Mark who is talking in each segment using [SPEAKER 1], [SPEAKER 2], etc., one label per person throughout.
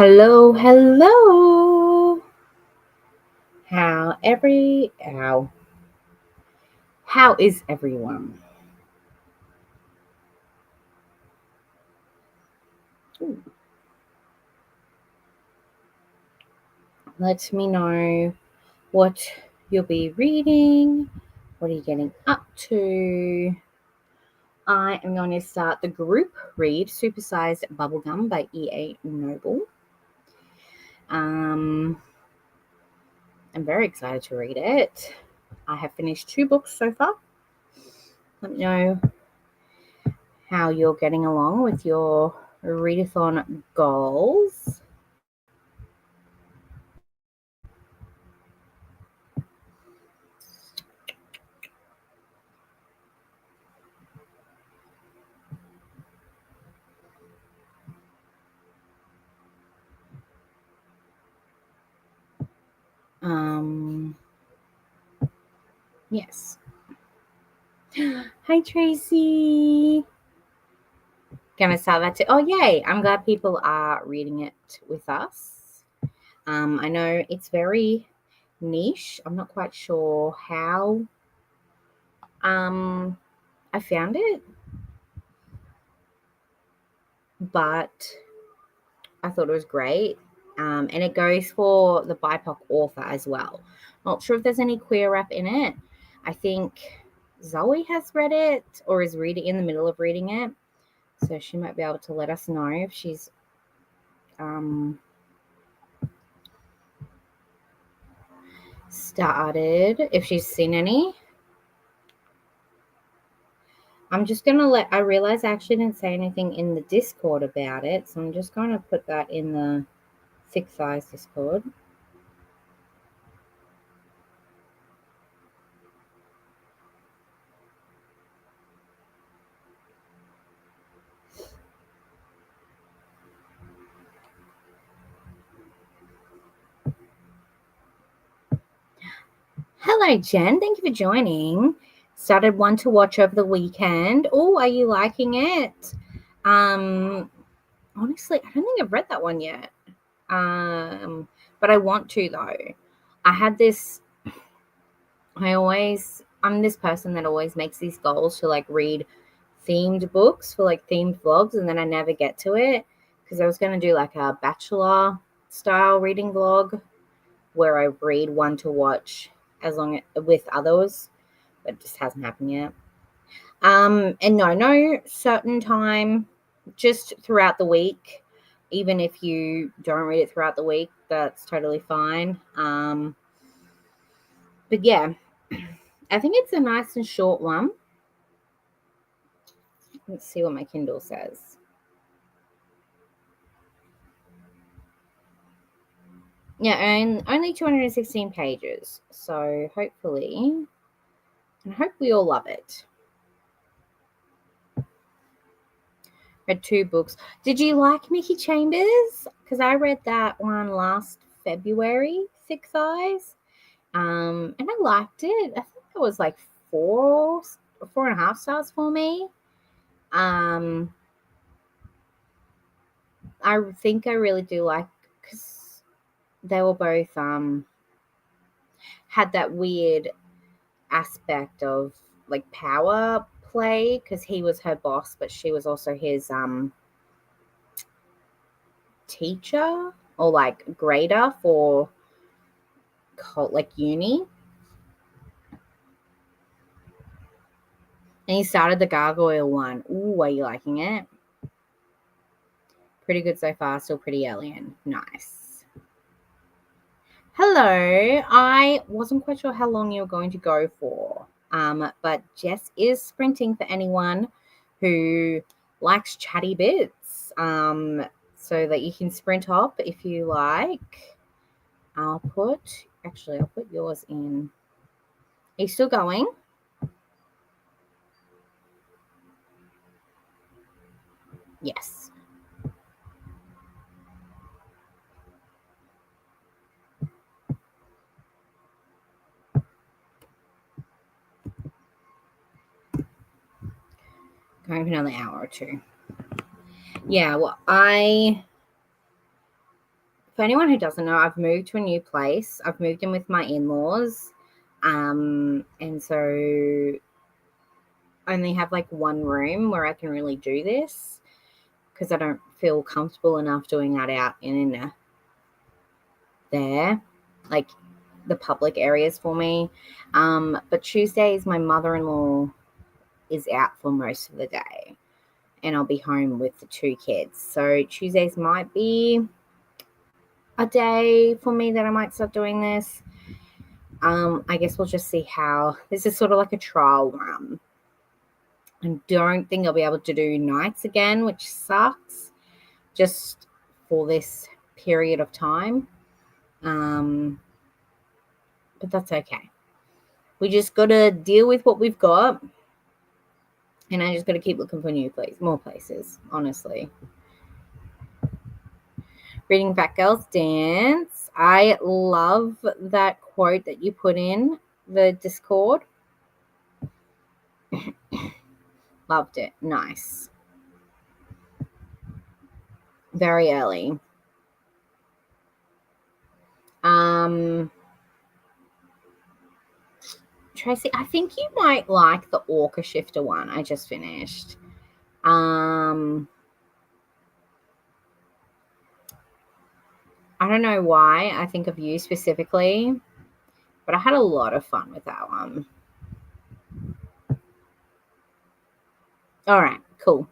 [SPEAKER 1] Hello, hello. How is everyone? Ooh, let me know what you'll be reading. What are you getting up to? I am going to start the group read Supersized Bubblegum by E.A. Noble. I'm very excited to read it. I have finished 2 books so far. Let me know how you're getting along with your readathon goals. Yes. Hi, Tracy. Gonna start that too. Oh, yay. I'm glad people are reading it with us. I know it's very niche. I'm not quite sure how I found it, but I thought it was great. And it goes for the BIPOC author as well. Not sure if there's any queer rep in it. I think Zoe has read it or is reading in the middle of reading it. So she might be able to let us know if she's started, if she's seen any. I'm just going to I realize I actually didn't say anything in the Discord about it. So I'm just going to put that in the Thick Thighs Discord. Hello, Jen. Thank you for joining. Started one to watch over the weekend. Oh, are you liking it? Honestly, I don't think I've read that one yet. But I want to though. I had this. I'm this person that always makes these goals to like read themed books for like themed vlogs, and then I never get to it because I was going to do like a bachelor style reading vlog where I read one to watch with others, but it just hasn't happened yet. And no certain time, just throughout the week. Even if you don't read it throughout the week, that's totally fine. But yeah, I think it's a nice and short one. Let's see what my Kindle says. Yeah, and only 216 pages. So hopefully, and hope we all love it. Read 2 books. Did you like Mickey Chambers? Because I read that one last February, Thick Thighs. And I liked it. I think it was like 4.5 stars for me. I think I really do like, because they were both had that weird aspect of like power play, because he was her boss, but she was also his teacher or like grader for like uni. And he started the gargoyle one. Ooh, are you liking it? Pretty good so far. Still pretty alien. Nice. Hello. I wasn't quite sure how long you were going to go for. But Jess is sprinting for anyone who likes chatty bits. So that you can sprint up if you like. I'll put yours in. Are you still going? Yes. Going for another hour or two. Yeah, well, I for anyone who doesn't know, I've moved to a new place. I've moved in with my in-laws. And so I only have like one room where I can really do this because I don't feel comfortable enough doing that out in there, like the public areas for me. But Tuesdays, my mother-in-law is out for most of the day and I'll be home with the 2 kids. So Tuesdays might be a day for me that I might start doing this. I guess we'll just see how. This is sort of like a trial run. I don't think I'll be able to do nights again, which sucks, just for this period of time. But that's okay. We just got to deal with what we've got. And I just got to keep looking for more places, honestly. Reading Fat Girls Dance. I love that quote that you put in the Discord. Loved it. Nice. Very early. Tracy, I think you might like the Orca Shifter one I just finished. I don't know why I think of you specifically, but I had a lot of fun with that one. All right, cool.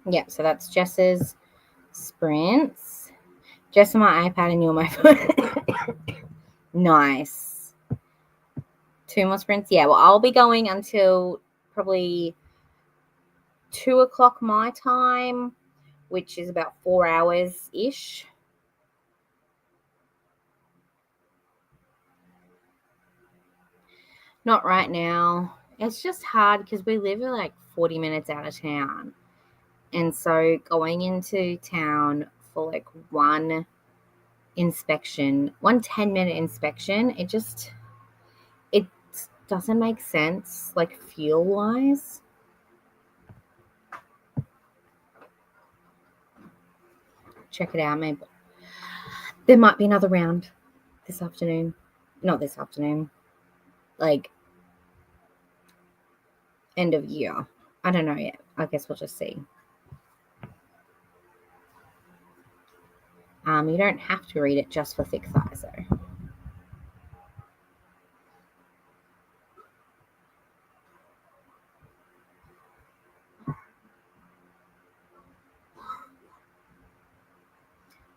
[SPEAKER 1] Yeah, so that's Jess's sprints. Jess on my iPad and you're my phone. Nice. 2 more sprints. Yeah, well, I'll be going until probably 2 o'clock my time, which is about 4 hours-ish. Not right now. It's just hard because we live like 40 minutes out of town. And so going into town for like one inspection, one 10-minute inspection, it doesn't make sense, like fuel-wise. Check it out, maybe. There might be another round this afternoon. Not this afternoon. Like end of year. I don't know yet. I guess we'll just see. You don't have to read it just for thick thighs, though.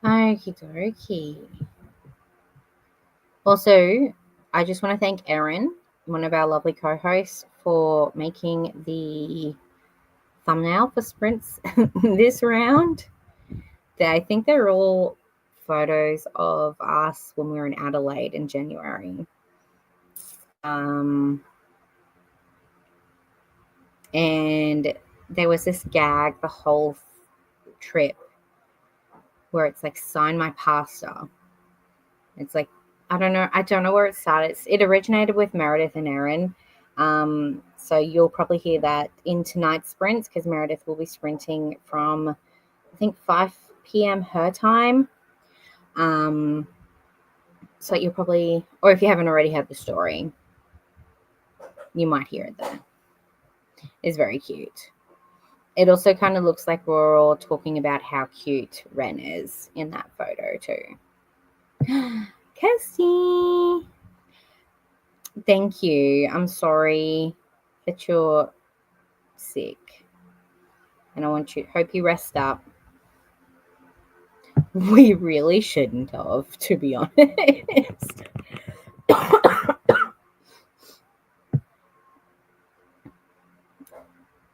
[SPEAKER 1] Okie dokie. Also, I just want to thank Erin, one of our lovely co-hosts, for making the thumbnail for sprints this round. I think they're all photos of us when we were in Adelaide in January. And there was this gag the whole trip where it's like, sign my pasta. It's like, I don't know where it started. It originated with Meredith and Erin. So you'll probably hear that in tonight's sprints because Meredith will be sprinting from, I think, 5 p.m. her time. So you'll probably, or if you haven't already heard the story, you might hear it there. It's very cute. It also kind of looks like we're all talking about how cute Ren is in that photo too. Kirsty, thank you. I'm sorry that you're sick, and hope you rest up. We really shouldn't have, to be honest.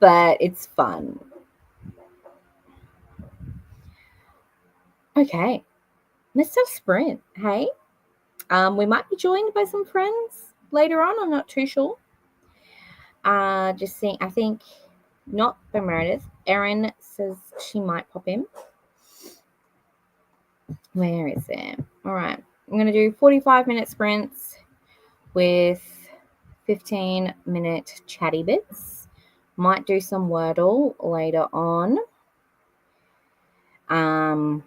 [SPEAKER 1] But it's fun. Okay, let's have sprint. Hey, we might be joined by some friends later on. I'm not too sure. Just seeing. I think not by Meredith. Erin says she might pop in. Where is it? All right, I'm going to do 45-minute sprints with 15-minute chatty bits. Might do some Wordle later on. Um,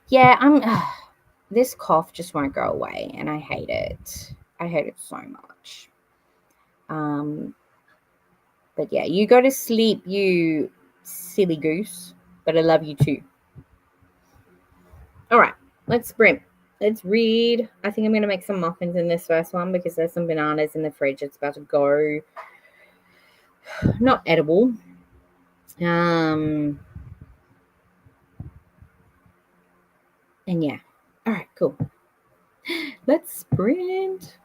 [SPEAKER 1] yeah, this cough just won't go away, and I hate it. I hate it so much. Um, but yeah, you go to sleep, you silly goose. But I love you too. All right, let's sprint. Let's read. I think I'm going to make some muffins in this first one because there's some bananas in the fridge. It's about to go not edible. Um, and yeah. All right, cool. Let's sprint.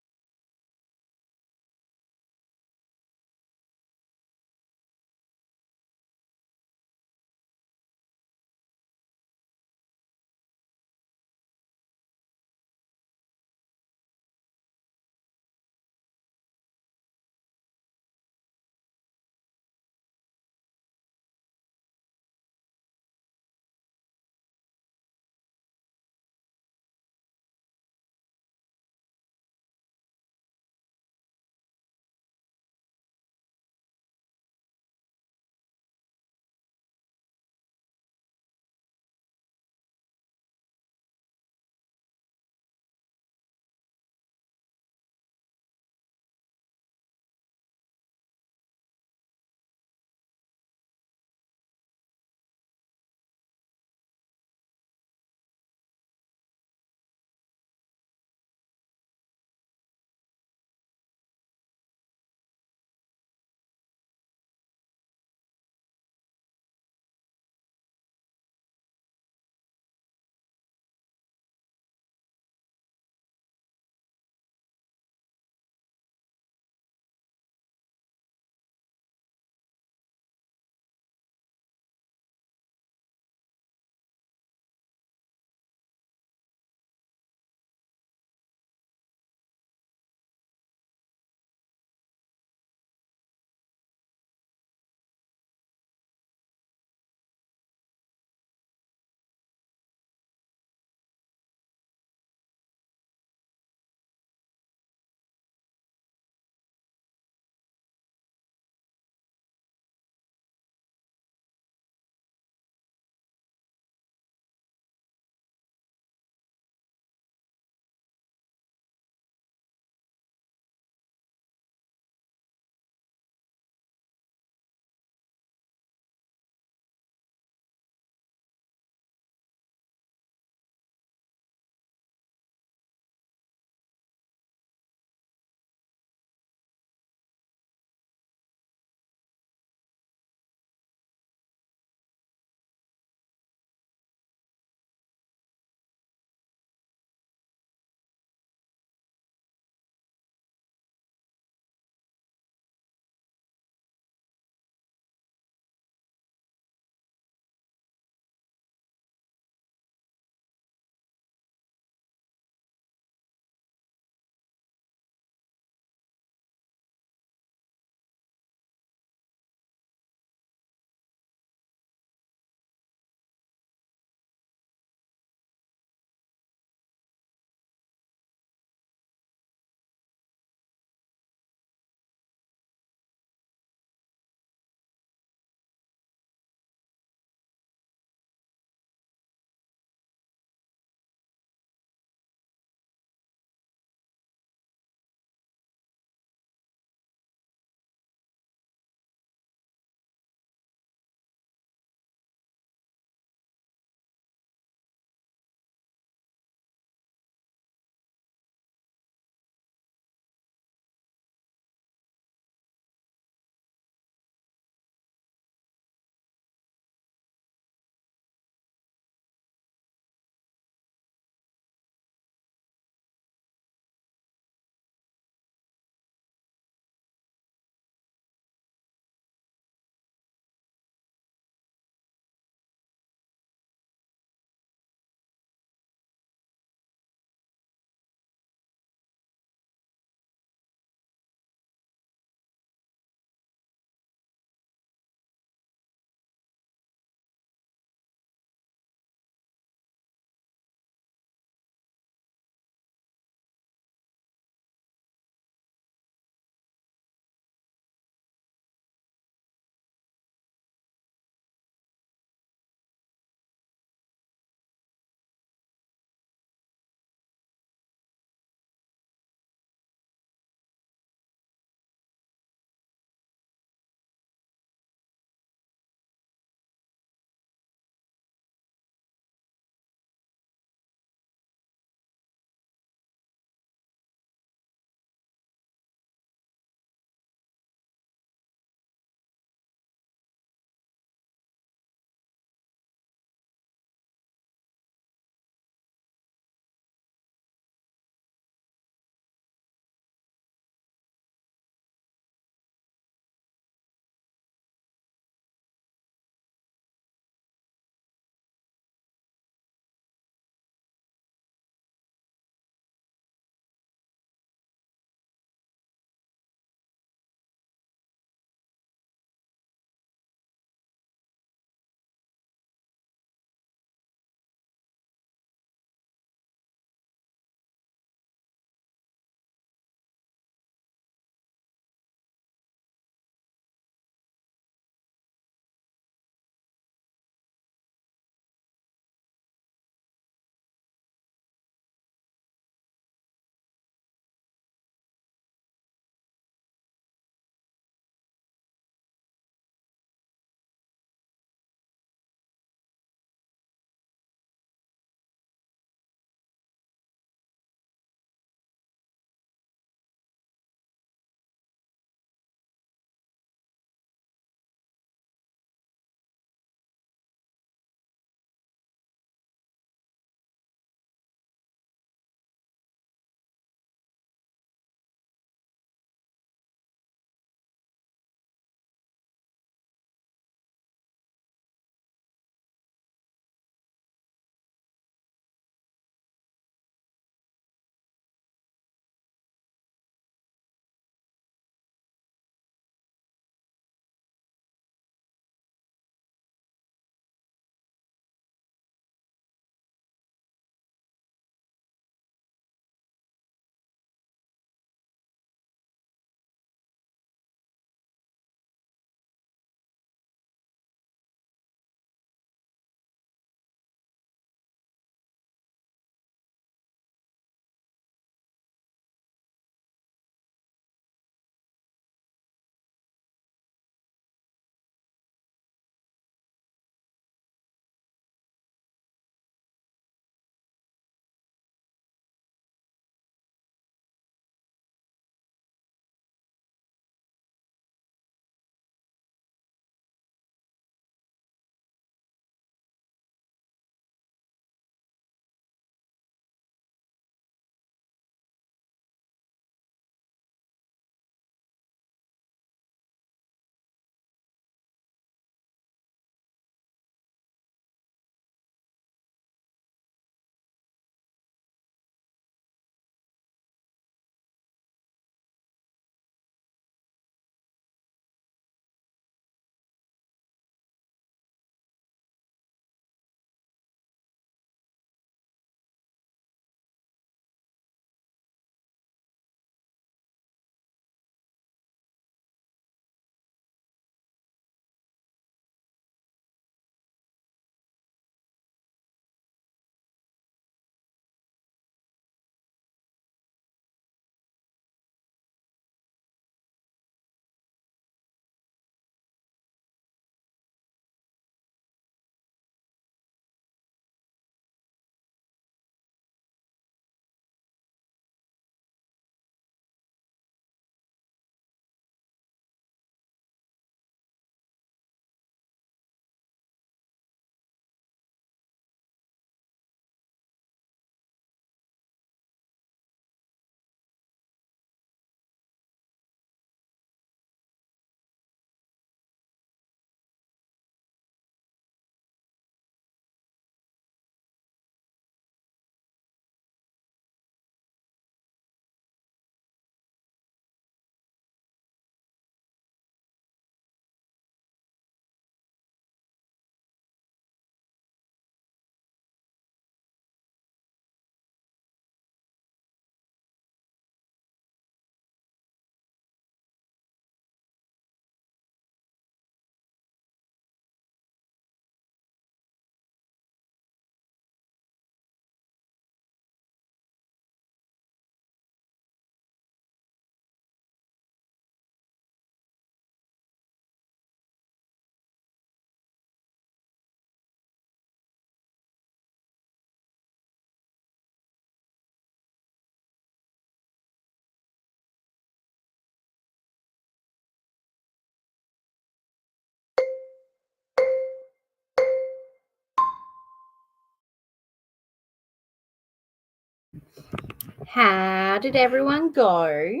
[SPEAKER 1] How did everyone go?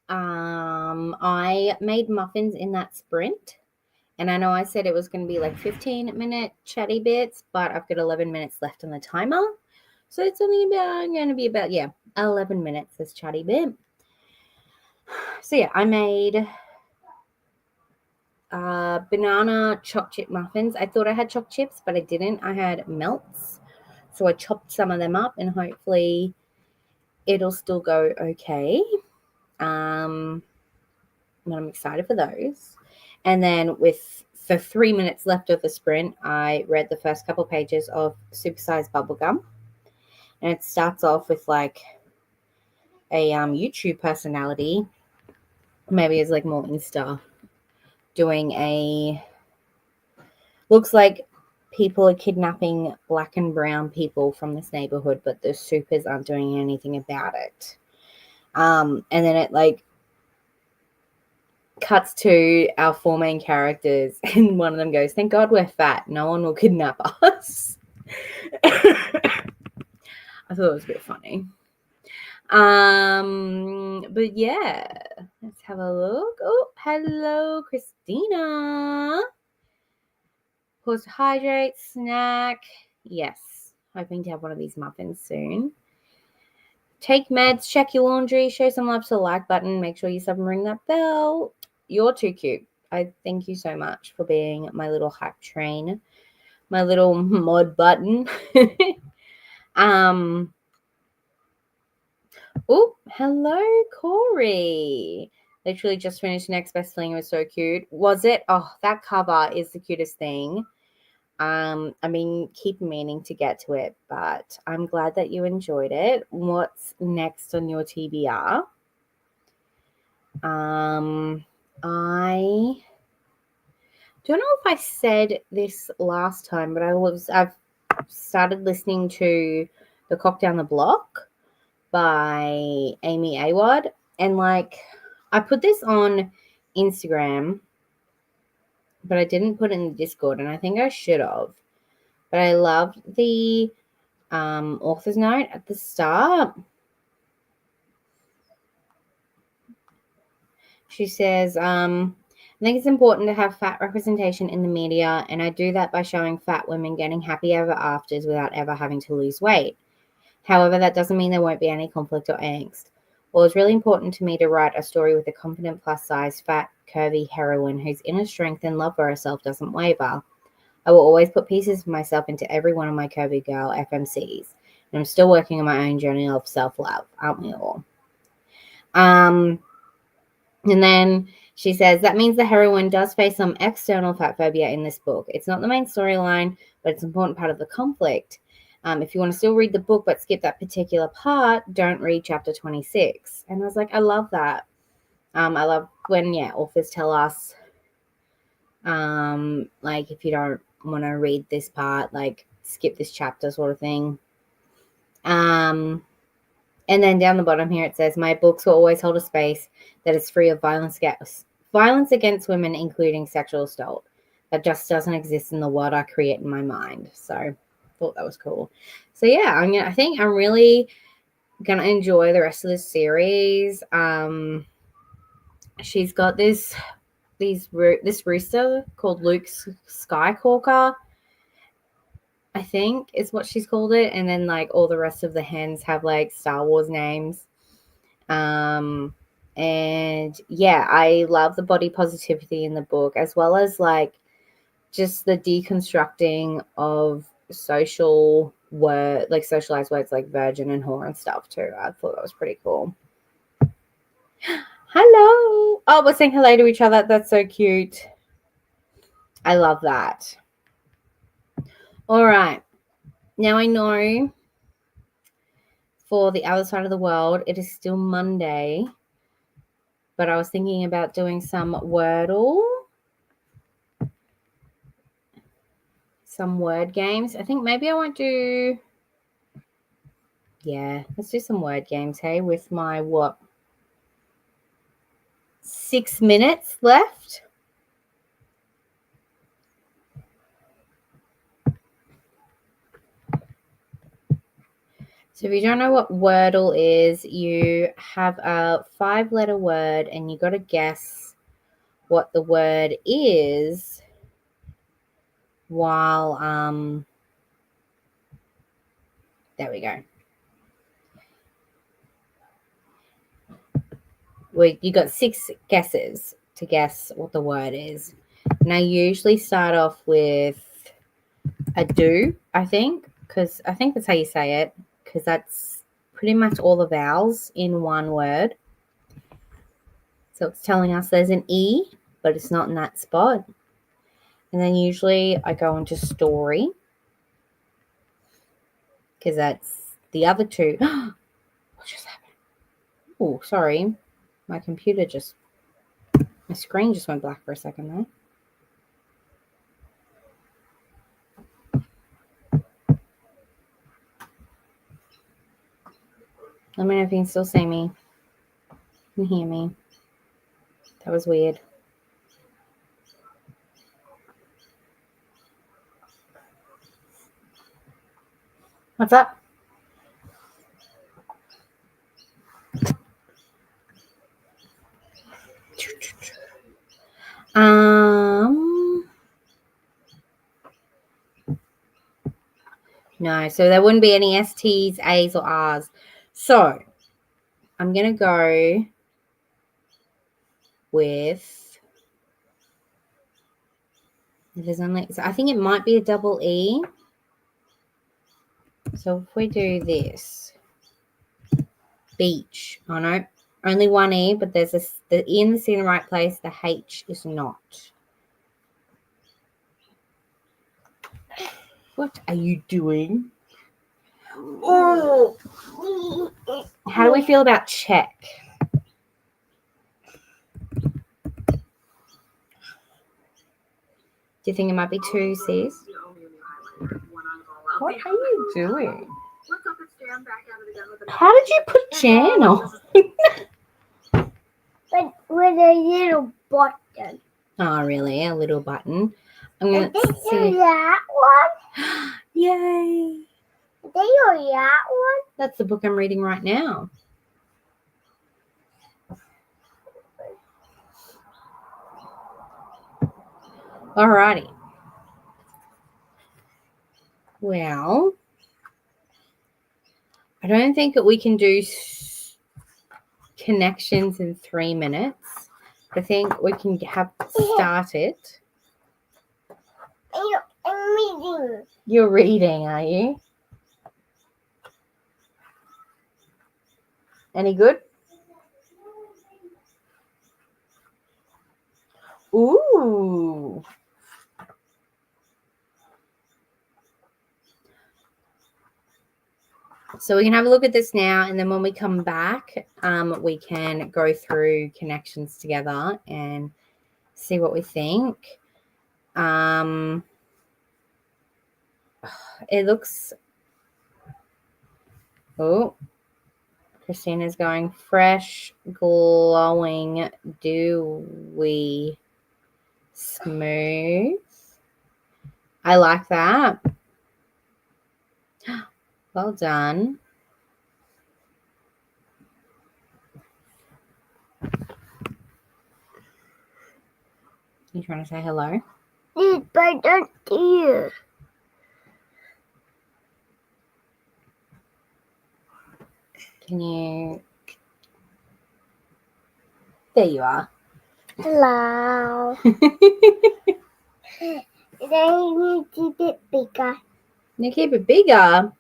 [SPEAKER 1] I made muffins in that sprint. And I know I said it was going to be like 15-minute chatty bits, but I've got 11 minutes left on the timer. So it's only going to be about, 11 minutes this chatty bit. So yeah, I made banana choc chip muffins. I thought I had choc chips, but I didn't. I had melts. So I chopped some of them up and hopefully it'll still go okay. And I'm excited for those. And then with the 3 minutes left of the sprint, I read the first couple pages of Supersized Bubblegum. And it starts off with like a YouTube personality, maybe it's like more Insta, doing looks like people are kidnapping black and brown people from this neighborhood, but the supers aren't doing anything about it. And then it like cuts to our 4 main characters, and one of them goes, "Thank God we're fat. No one will kidnap us." I thought it was a bit funny. But yeah, let's have a look. Oh, hello, Christina. Pause to hydrate, snack. Yes, hoping to have one of these muffins soon. Take meds, check your laundry, show some love to the like button. Make sure you sub and ring that bell. You're too cute. I thank you so much for being my little hype train, my little mod button. Oh, hello, Corey. Literally just finished Next Best Thing. It was so cute. Was it? Oh, that cover is the cutest thing. I mean, keep meaning to get to it, but I'm glad that you enjoyed it. What's next on your TBR? I don't know if I said this last time, but I've started listening to The Cock Down the Block by Amy Awad, and like I put this on Instagram, but I didn't put it in the Discord, and I think I should have. But I loved the author's note at the start. She says, I think it's important to have fat representation in the media, and I do that by showing fat women getting happy ever afters without ever having to lose weight. However, that doesn't mean there won't be any conflict or angst. Well, it's really important to me to write a story with a confident plus-size, fat, curvy heroine whose inner strength and love for herself doesn't waver. I will always put pieces of myself into every one of my curvy girl FMCs, and I'm still working on my own journey of self-love, aren't we all? And then she says, that means the heroine does face some external fat phobia in this book. It's not the main storyline, but it's an important part of the conflict. If you want to still read the book but skip that particular part, don't read chapter 26. And I was like, I love that. I love when, authors tell us, like, if you don't want to read this part, like, skip this chapter sort of thing. And then down the bottom here it says, my books will always hold a space that is free of violence against women, including sexual assault. That just doesn't exist in the world I create in my mind. So I thought that was cool. So yeah, I think I'm really gonna enjoy the rest of this series. She's got this rooster called Luke Skywalker, I think is what she's called it. And then like all the rest of the hens have like Star Wars names. And yeah, I love the body positivity in the book, as well as like just the deconstructing of socialized words like virgin and whore and stuff too. I thought that was pretty cool. Hello. Oh, we're saying hello to each other. That's so cute. I love that. All right. Now I know for the other side of the world, it is still Monday, but I was thinking about doing some Wordle, some word games. I think maybe I won't do, let's do some word games, hey, with my, 6 minutes left? So if you don't know what Wordle is, you have a 5-letter word and you got to guess what the word is while there we go. You got 6 guesses to guess what the word is. And I usually start off with a do, I think, because I think that's how you say it, because that's pretty much all the vowels in one word. So it's telling us there's an E, but it's not in that spot. And then usually I go into story, because that's the other two. What just happened? Oh, sorry. My screen just went black for a second there. Let me know if you can still see me and hear me. That was weird. What's up? No, so there wouldn't be any STs, A's, or R's. So I'm going to go with, so I think it might be a double E. So if we do this, beach, oh no, only one E, but there's the E in the right place, the H is not. What are you doing? Oh. How do we feel about check? Do you think it might be 2 C's? What are you doing? How did you put Jan on?
[SPEAKER 2] With a little button.
[SPEAKER 1] Oh, really? A little button. I'm going to
[SPEAKER 2] see that one.
[SPEAKER 1] Yay.
[SPEAKER 2] Is that one?
[SPEAKER 1] That's the book I'm reading right now. Alrighty. Well, I don't think that we can do connections in 3 minutes. I think we can have started.
[SPEAKER 2] I'm reading.
[SPEAKER 1] You're reading, are you? Any good? Ooh. So we can have a look at this now, and then when we come back, we can go through connections together and see what we think. It looks... Oh, Christina's going fresh, glowing, dewy, smooth. I like that. Well done. You trying to say hello?
[SPEAKER 2] Yes, but I don't hear.
[SPEAKER 1] Can you... There you are.
[SPEAKER 2] Hello. They need to keep it bigger.
[SPEAKER 1] You keep it bigger?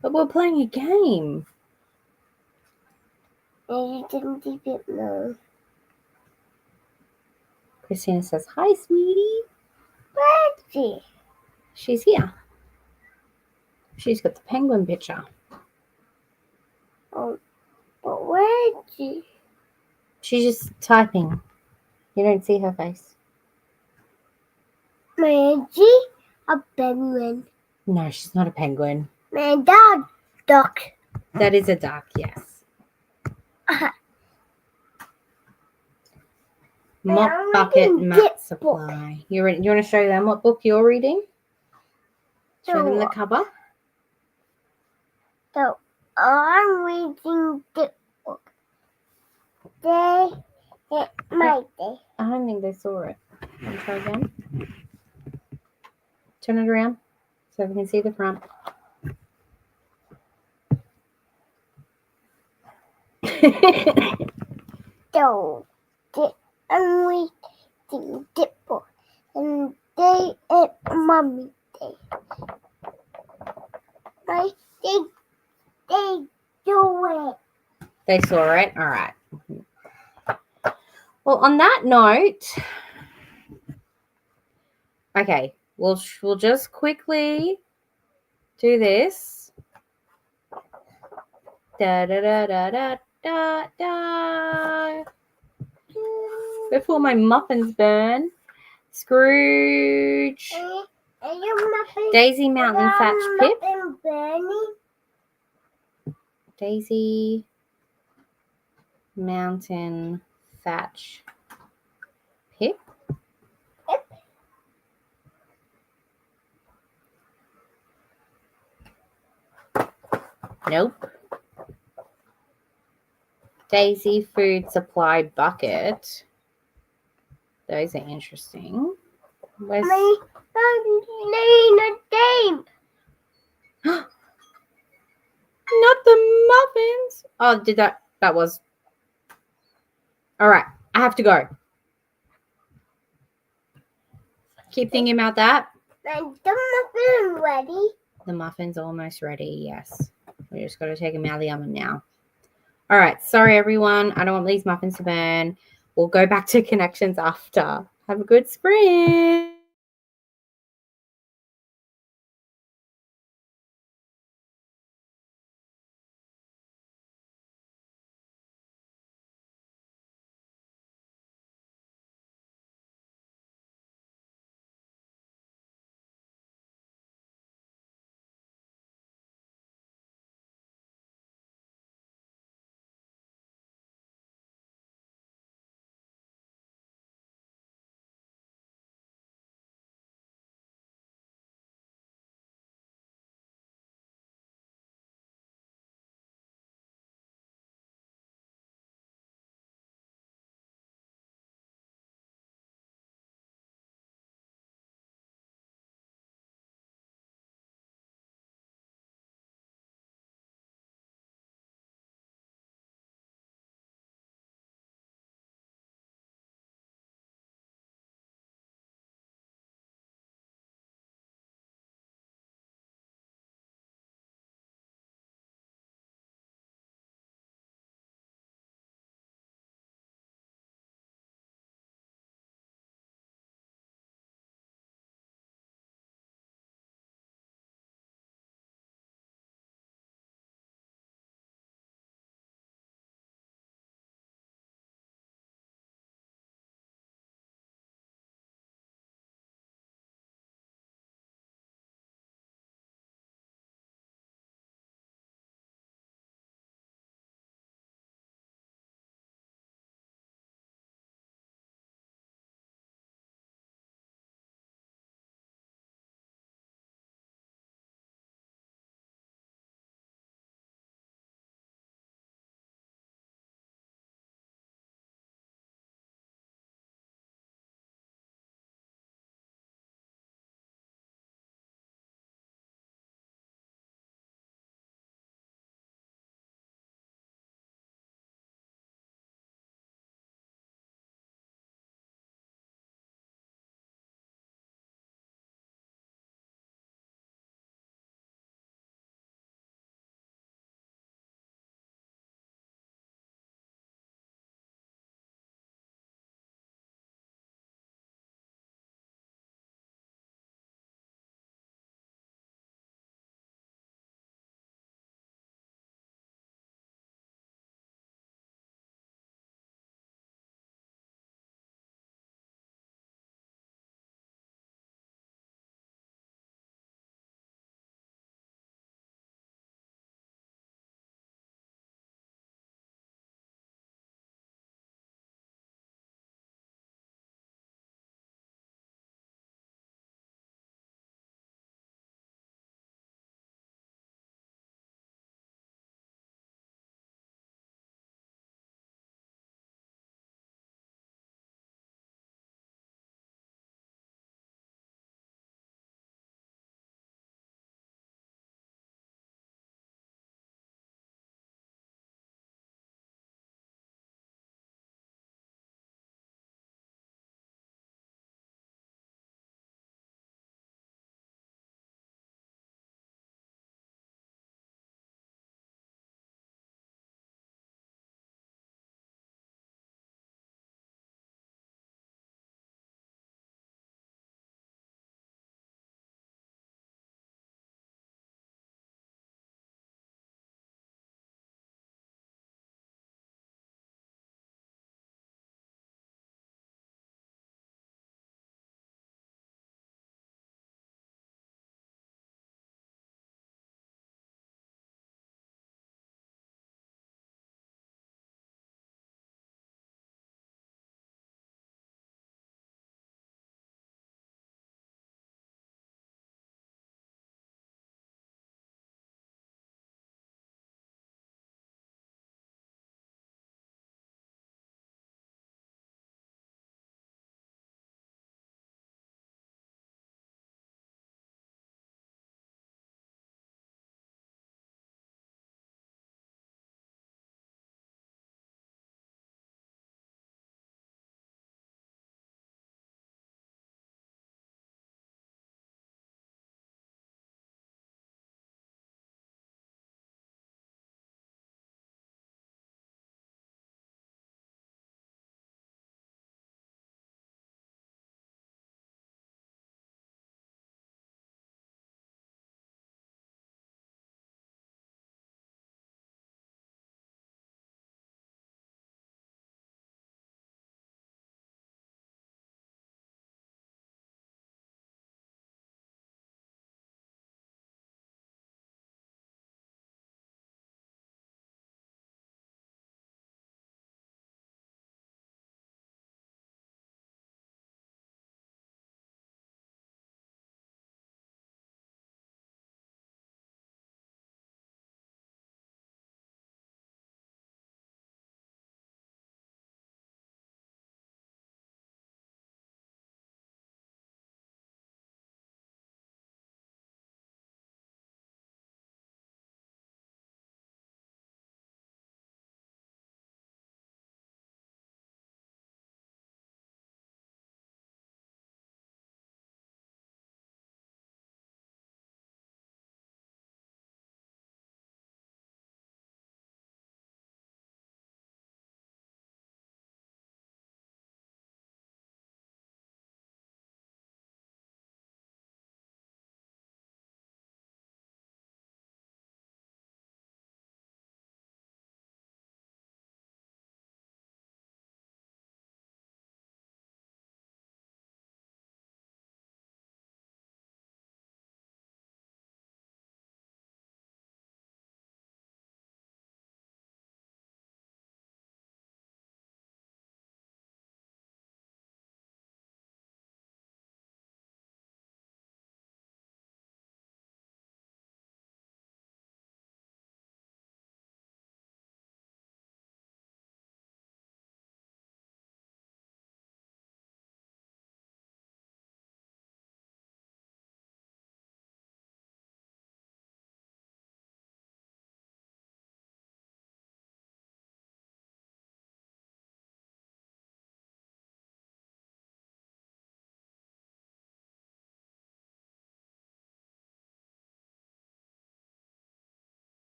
[SPEAKER 1] But we're playing a game.
[SPEAKER 2] You can keep it low.
[SPEAKER 1] Christina says, hi, sweetie.
[SPEAKER 2] Where is she?
[SPEAKER 1] She's here. She's got the penguin picture.
[SPEAKER 2] Oh, but where is she?
[SPEAKER 1] She's just typing. You don't see her face.
[SPEAKER 2] Is she a penguin?
[SPEAKER 1] No, she's not a penguin.
[SPEAKER 2] Man, that duck.
[SPEAKER 1] That is a duck, yes. Mop bucket mat supply. You want to show them what book you're reading? Show them the cover.
[SPEAKER 2] So I'm reading the book. Day, my day.
[SPEAKER 1] I don't think they saw it. Want to try again? Turn it around so we can see the front.
[SPEAKER 2] So I'm reading the book. And they at mommy day. My they do it.
[SPEAKER 1] They saw it. All right. Well, on that note, okay, we'll just quickly do this. Da da da da da da da. Before my muffins burn, Scrooge, Daisy Mountain Thatch Pip, Daisy Mountain Thatch Pip. Nope. Daisy Food Supply Bucket. Those are interesting. Where's not the muffins? Oh, did that was. All right, I have to go. Keep thinking about that.
[SPEAKER 2] And the muffin ready.
[SPEAKER 1] The muffin's almost ready, yes. We just got to take them out of the oven now. All right, sorry everyone. I don't want these muffins to burn. We'll go back to connections after. Have a good spring.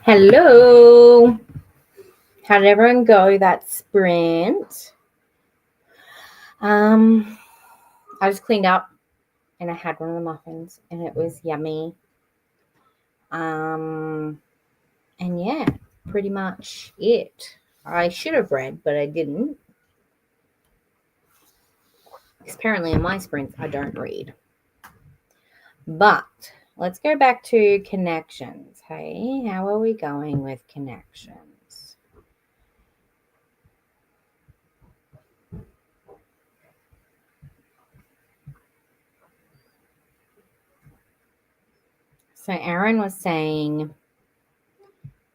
[SPEAKER 1] Hello. How did everyone go that sprint? I just cleaned up and I had one of the muffins and it was yummy. And yeah, pretty much it. I should have read, but I didn't. Apparently in my sprints I don't read. But let's go back to connections. Hey, how are we going with connections? So Aaron was saying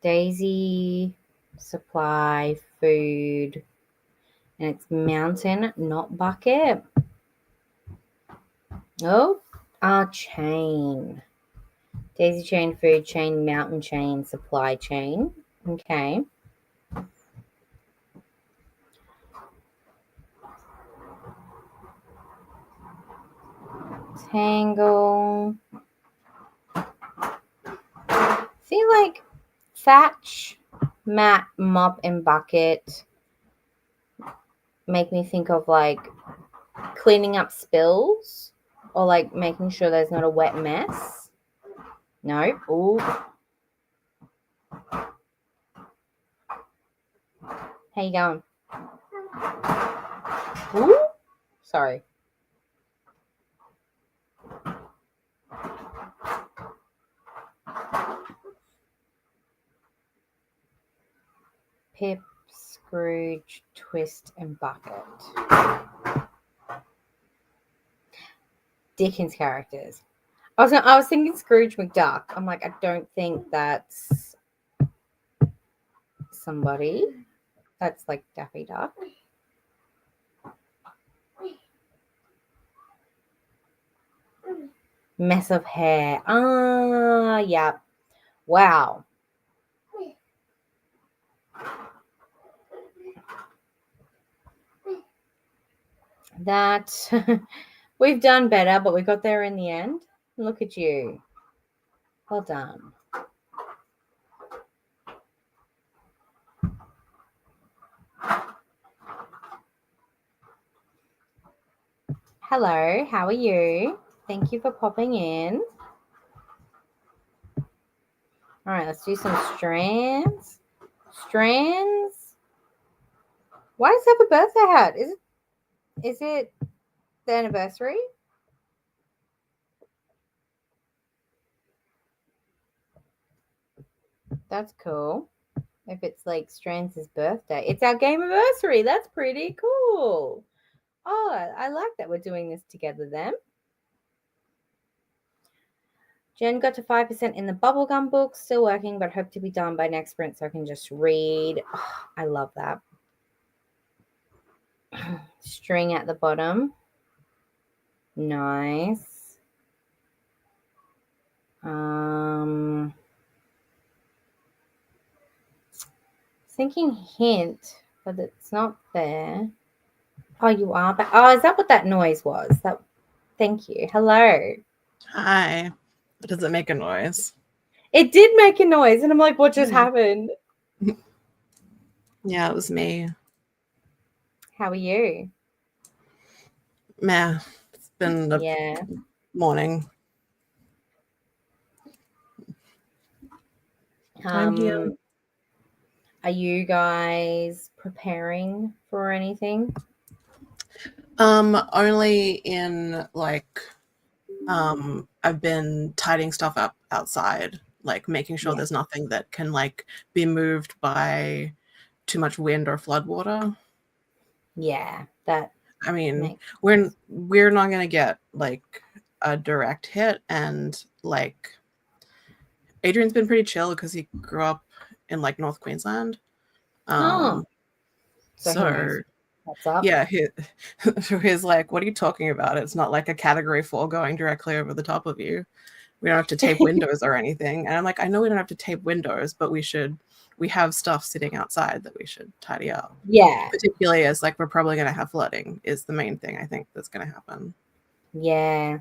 [SPEAKER 1] Daisy supply food and it's mountain, not bucket. Oh, chain. Daisy chain, food chain, mountain chain, supply chain. Okay. Tangle. I feel like thatch, mat, mop, and bucket make me think of like cleaning up spills or like making sure there's not a wet mess. No. Ooh. How you going? Ooh. Sorry. Pip, Scrooge, Twist, and Bucket. Dickens characters. I was thinking Scrooge McDuck. I'm like, I don't think that's somebody. That's like Daffy Duck. Mess of hair. Yeah. Wow. That we've done better, but we got there in the end. Look at you. Well done. Hello, how are you? Thank you for popping in. All right, let's do some strands. Strands. Why does it have a birthday hat? Is it the anniversary? That's cool. If it's like Strands' birthday. It's our game anniversary. That's pretty cool. Oh, I like that we're doing this together then. Jen got to 5% in the bubblegum book. Still working, but hope to be done by next sprint so I can just read. Oh, I love that. String at the bottom. Nice. Thinking hint, but it's not there. Oh, you are back. Oh, is that what that noise was? Thank you. Hello.
[SPEAKER 3] Hi. Does it make a noise?
[SPEAKER 1] It did make a noise, and I'm like, what just happened?
[SPEAKER 3] Yeah, it was me.
[SPEAKER 1] How are you?
[SPEAKER 3] Meh. It's been a morning. I'm here.
[SPEAKER 1] Are you guys preparing for anything?
[SPEAKER 3] Only in like I've been tidying stuff up outside, like making sure there's nothing that can like be moved by too much wind or flood water.
[SPEAKER 1] Yeah, that
[SPEAKER 3] I mean, we're not gonna get like a direct hit, and like Adrian's been pretty chill because he grew up in like North Queensland. So
[SPEAKER 1] what's up?
[SPEAKER 3] Yeah, he's like, what are you talking about? It's not like a category 4 going directly over the top of you. We don't have to tape windows or anything. And I'm like, I know we don't have to tape windows, but we have stuff sitting outside that we should tidy up.
[SPEAKER 1] Yeah.
[SPEAKER 3] Particularly as like we're probably going to have flooding is the main thing I think that's going to happen.
[SPEAKER 1] Yeah.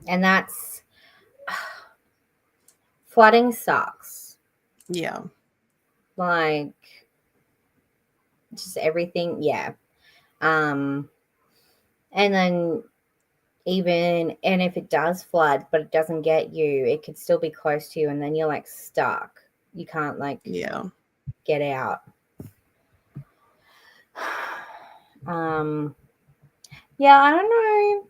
[SPEAKER 1] And that's flooding sucks.
[SPEAKER 3] Yeah.
[SPEAKER 1] Like just everything. Yeah. And then and if it does flood, but it doesn't get you, it could still be close to you, and then you're like stuck. You can't like
[SPEAKER 3] Yeah.
[SPEAKER 1] get out. Yeah, I don't know.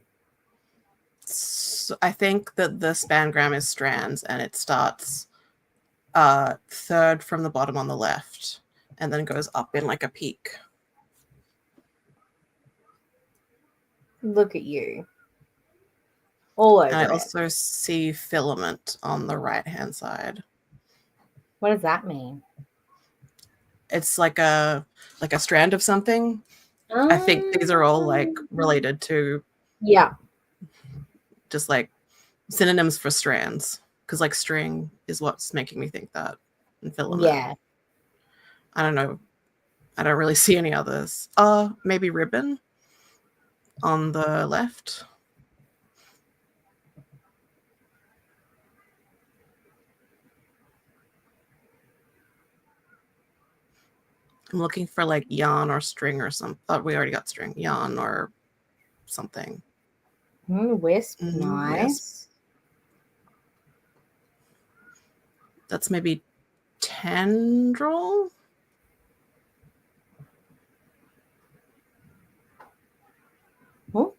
[SPEAKER 3] So I think that the spangram is strands, and it starts third from the bottom on the left, and then goes up in like a peak.
[SPEAKER 1] Look at you. All
[SPEAKER 3] And I
[SPEAKER 1] over it.
[SPEAKER 3] also see filament on the right hand side.
[SPEAKER 1] What does that mean?
[SPEAKER 3] It's like a strand of something. I think these are all like related to
[SPEAKER 1] Yeah.
[SPEAKER 3] just like synonyms for strands, because like string is what's making me think that, and filament.
[SPEAKER 1] Yeah.
[SPEAKER 3] I don't know. I don't really see any others. Maybe ribbon on the left. I'm looking for like yarn or string or something. Oh, we already got string. Yarn or something.
[SPEAKER 1] Wisp.
[SPEAKER 3] Mm-hmm,
[SPEAKER 1] Nice.
[SPEAKER 3] wisp. That's maybe tendril.
[SPEAKER 1] Oh.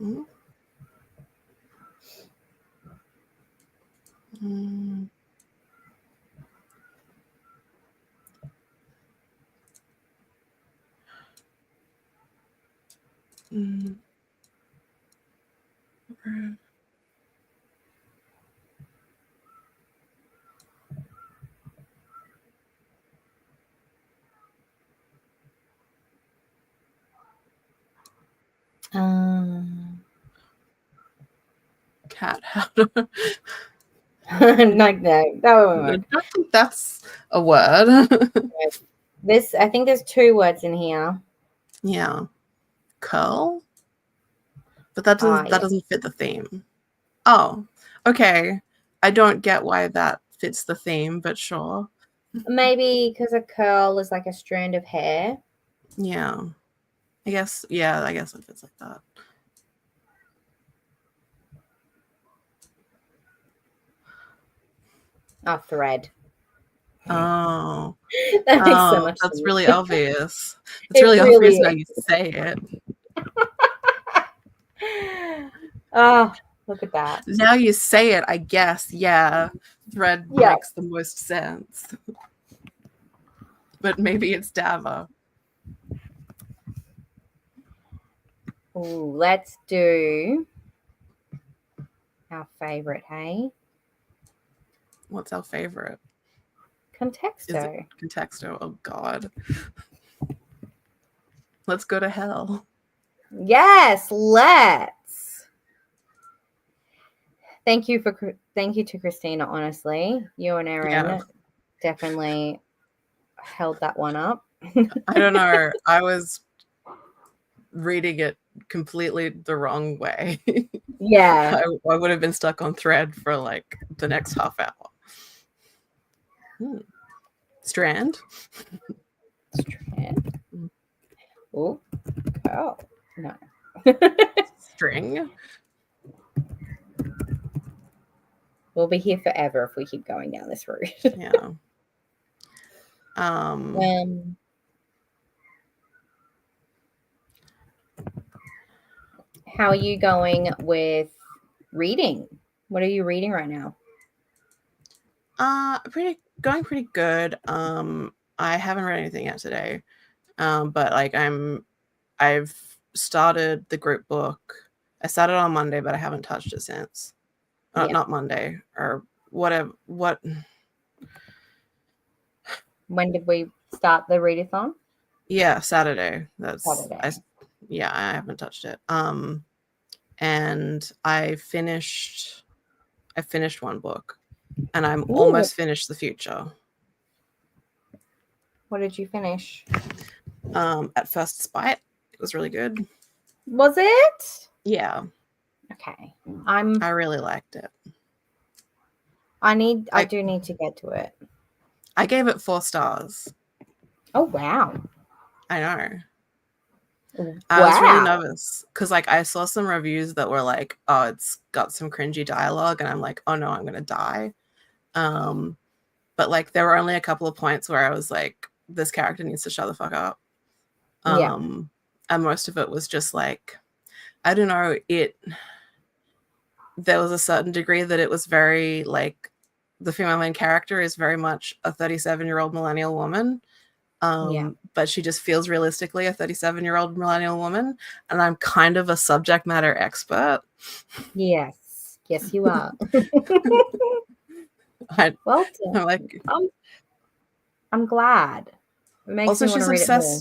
[SPEAKER 3] Mm-hmm. Mm. Mm. Cat.
[SPEAKER 1] Like that.
[SPEAKER 3] I don't think that's a word.
[SPEAKER 1] I think there's 2 words in here.
[SPEAKER 3] Yeah. Curl? But that
[SPEAKER 1] Yeah.
[SPEAKER 3] doesn't fit the theme. Oh, okay. I don't get why that fits the theme, but sure.
[SPEAKER 1] Maybe because a curl is like a strand of hair.
[SPEAKER 3] Yeah. I guess it fits like that.
[SPEAKER 1] Oh, thread.
[SPEAKER 3] Oh.
[SPEAKER 1] That makes so much
[SPEAKER 3] That's
[SPEAKER 1] sense.
[SPEAKER 3] really obvious. It's
[SPEAKER 1] It
[SPEAKER 3] really
[SPEAKER 1] really
[SPEAKER 3] obvious now
[SPEAKER 1] is.
[SPEAKER 3] you say it.
[SPEAKER 1] Oh, look at that.
[SPEAKER 3] Now you say it, I guess. Yeah. Thread
[SPEAKER 1] Yeah.
[SPEAKER 3] makes the most sense. But maybe it's Dava.
[SPEAKER 1] Ooh, let's do our favorite, hey?
[SPEAKER 3] What's our favorite?
[SPEAKER 1] Contexto.
[SPEAKER 3] Is it Contexto? Oh God. Let's go to hell.
[SPEAKER 1] Yes, let's. Thank you to Christina, honestly. You and Erin definitely held that one up.
[SPEAKER 3] I don't know. I was reading it completely the wrong way.
[SPEAKER 1] Yeah.
[SPEAKER 3] I would have been stuck on thread for like the next half hour. Strand.
[SPEAKER 1] Strand. Oh, curl. No.
[SPEAKER 3] String.
[SPEAKER 1] We'll be here forever if we keep going down this route.
[SPEAKER 3] Yeah.
[SPEAKER 1] How are you going with reading? What are you reading right now?
[SPEAKER 3] Going pretty good. I haven't read anything yet today. But like I've started the group book. I started on Monday, but I haven't touched it since. Not Monday or whatever. What?
[SPEAKER 1] When did we start the readathon?
[SPEAKER 3] Yeah, Saturday.
[SPEAKER 1] Saturday.
[SPEAKER 3] I haven't touched it. And I finished one book, and I'm almost finished The Future.
[SPEAKER 1] What did you finish?
[SPEAKER 3] At First Spite. It was really good.
[SPEAKER 1] Was it?
[SPEAKER 3] Yeah.
[SPEAKER 1] Okay.
[SPEAKER 3] I really liked it.
[SPEAKER 1] I do need to get to it.
[SPEAKER 3] I gave it 4 stars.
[SPEAKER 1] Oh, wow.
[SPEAKER 3] I know.
[SPEAKER 1] Wow.
[SPEAKER 3] I was really nervous because like I saw some reviews that were like, oh, it's got some cringy dialogue, and I'm like, oh no, I'm gonna die. But like there were only a couple of points where I was like, this character needs to shut the fuck up.
[SPEAKER 1] Yeah.
[SPEAKER 3] And most of it was just like, I don't know, there was a certain degree that it was very like the female main character is very much a 37-year-old millennial woman.
[SPEAKER 1] Yeah.
[SPEAKER 3] But she just feels realistically a 37-year-old millennial woman, and I'm kind of a subject matter expert.
[SPEAKER 1] Yes. Yes, you are. Well done.
[SPEAKER 3] I'm like,
[SPEAKER 1] I'm glad. It makes
[SPEAKER 3] also
[SPEAKER 1] me want to read it more.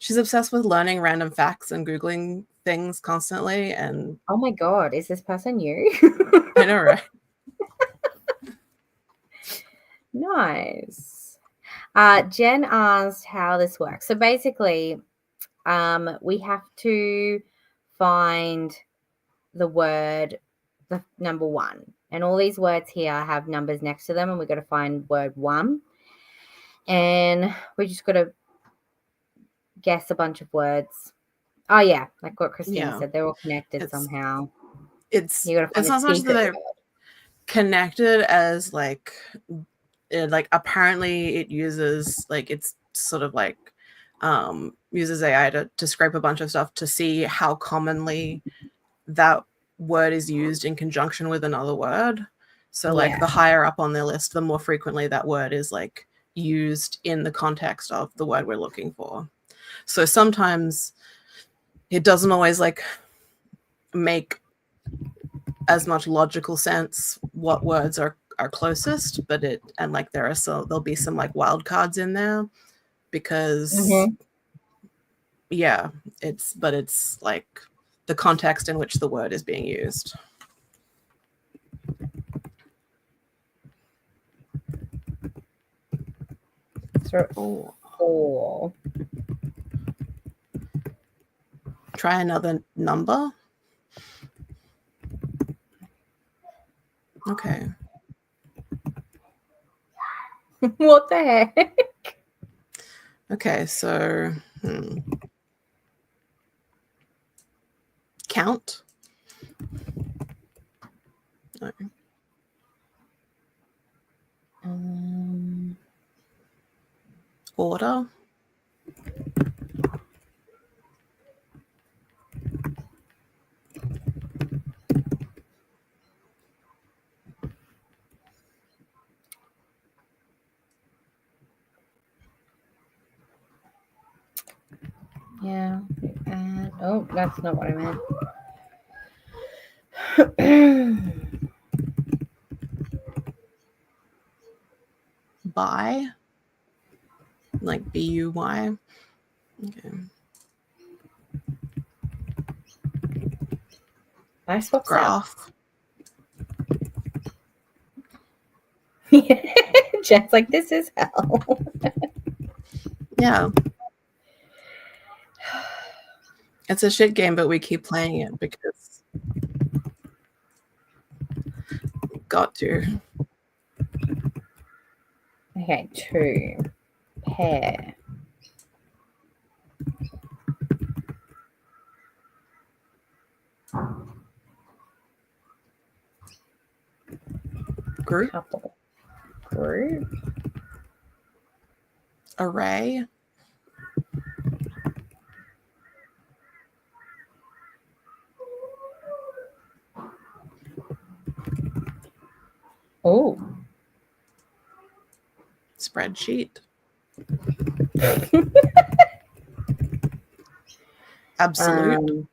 [SPEAKER 3] she's obsessed with learning random facts and Googling things constantly, and
[SPEAKER 1] Oh my God, is this person you?
[SPEAKER 3] I know, right?
[SPEAKER 1] Nice. Jen asked how this works. So basically, we have to find the word, the number 1. And all these words here have numbers next to them, and we've got to find word 1. And we just got to guess a bunch of words. Oh, yeah, like what Christine said, they're all connected somehow.
[SPEAKER 3] It's
[SPEAKER 1] You got to find
[SPEAKER 3] not
[SPEAKER 1] a
[SPEAKER 3] so much that
[SPEAKER 1] secret
[SPEAKER 3] they're
[SPEAKER 1] word.
[SPEAKER 3] connected as like apparently it uses like it's sort of like uses AI to scrape a bunch of stuff to see how commonly that word is used in conjunction with another word. So like the higher up on their list, the more frequently that word is like used in the context of the word we're looking for. So sometimes it doesn't always like make as much logical sense what words are closest, but there'll be some like wild cards in there because it's like the context in which the word is being used.
[SPEAKER 1] So 4.
[SPEAKER 3] Try another number. Okay.
[SPEAKER 1] What the heck?
[SPEAKER 3] Okay, so count. No. Order.
[SPEAKER 1] Yeah. Oh, that's not what I meant.
[SPEAKER 3] Buy. Like BUY. Okay.
[SPEAKER 1] I swapped
[SPEAKER 3] Graph.
[SPEAKER 1] Jen's like, this is hell.
[SPEAKER 3] Yeah. It's a shit game, but we keep playing it because got to.
[SPEAKER 1] Okay, 2. Pair.
[SPEAKER 3] Group.
[SPEAKER 1] Couple. Group.
[SPEAKER 3] Array.
[SPEAKER 1] Oh.
[SPEAKER 3] Spreadsheet. Absolute.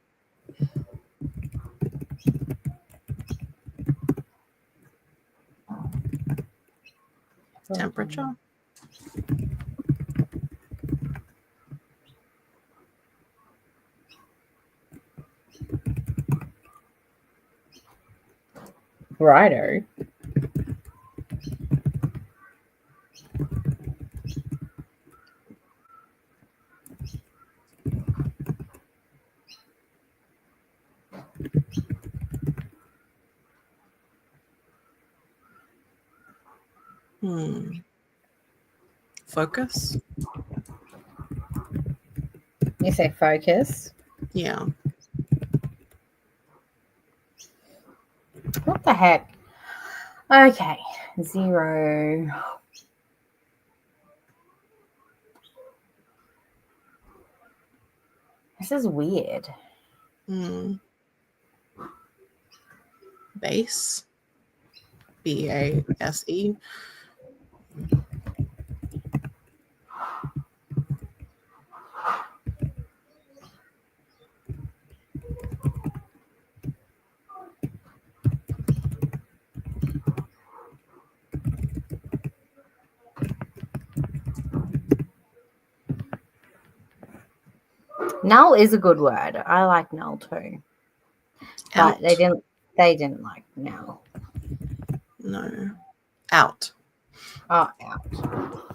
[SPEAKER 3] Temperature.
[SPEAKER 1] Righto.
[SPEAKER 3] Focus.
[SPEAKER 1] You say focus.
[SPEAKER 3] Yeah.
[SPEAKER 1] What the heck? Okay, 0. This is weird.
[SPEAKER 3] Base. BASE.
[SPEAKER 1] Null is a good word. I like null too. But
[SPEAKER 3] Out.
[SPEAKER 1] they didn't like null.
[SPEAKER 3] No. Out.
[SPEAKER 1] Oh, out.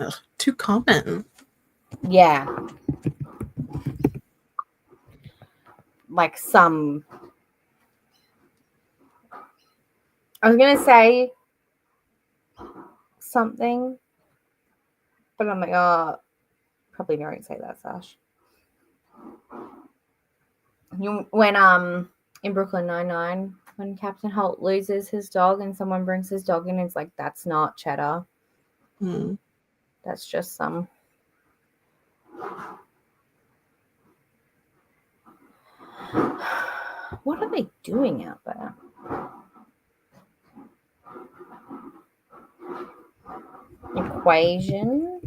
[SPEAKER 3] Ugh, too common.
[SPEAKER 1] Yeah. Like some. I was going to say something, but I'm like, oh, probably don't say that, Sash. When in Brooklyn Nine-Nine, when Captain Holt loses his dog and someone brings his dog in, it's like, that's not cheddar. That's just some. What are they doing out there? Equation.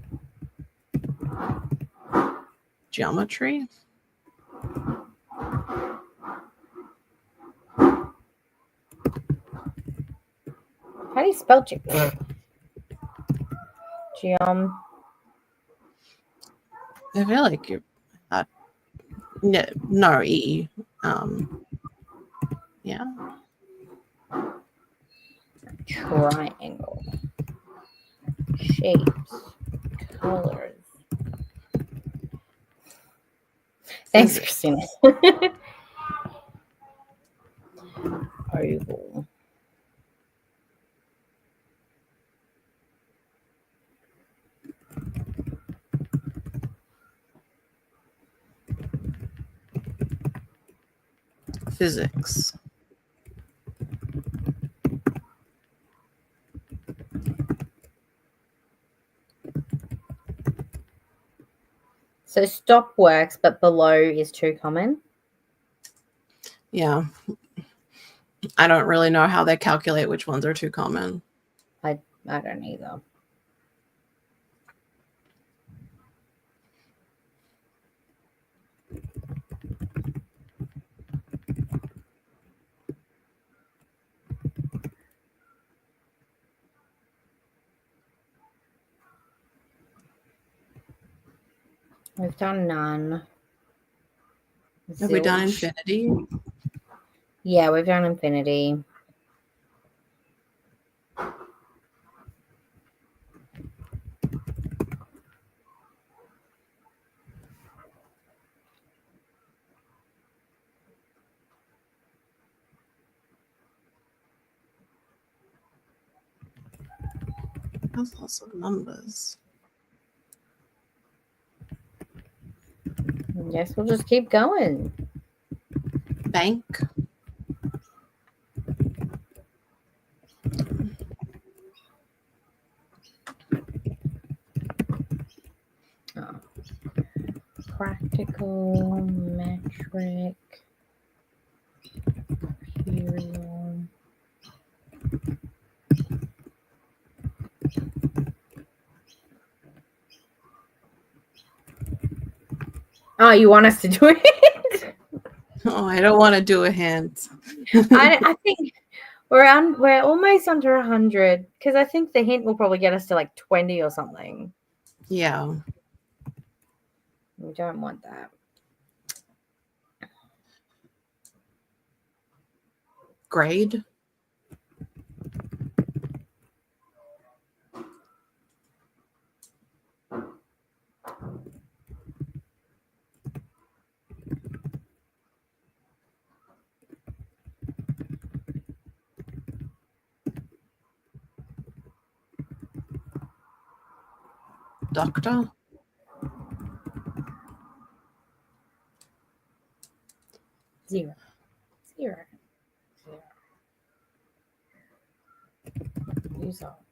[SPEAKER 3] Geometry.
[SPEAKER 1] How do you spell Geom?
[SPEAKER 3] I feel like you're no E. Yeah.
[SPEAKER 1] Triangle. Shapes. Colors. Thanks, Christina. Oval.
[SPEAKER 3] Physics.
[SPEAKER 1] So stop works, but below is too common.
[SPEAKER 3] Yeah. I don't really know how they calculate which ones are too common.
[SPEAKER 1] I don't either. We've done none.
[SPEAKER 3] Have we done
[SPEAKER 1] Zilch.
[SPEAKER 3] infinity?
[SPEAKER 1] Yeah, we've done infinity.
[SPEAKER 3] That's lots of numbers.
[SPEAKER 1] Guess we'll just keep going.
[SPEAKER 3] Bank.
[SPEAKER 1] Oh. Practical, metric, imperial. Oh, you want us to do it?
[SPEAKER 3] Oh, I don't want to do a hint.
[SPEAKER 1] I think we're almost under 100 because I think the hint will probably get us to like 20 or something.
[SPEAKER 3] Yeah.
[SPEAKER 1] We don't want that.
[SPEAKER 3] Grade. Doctor.
[SPEAKER 1] Zero. Zero. Zero. Use all.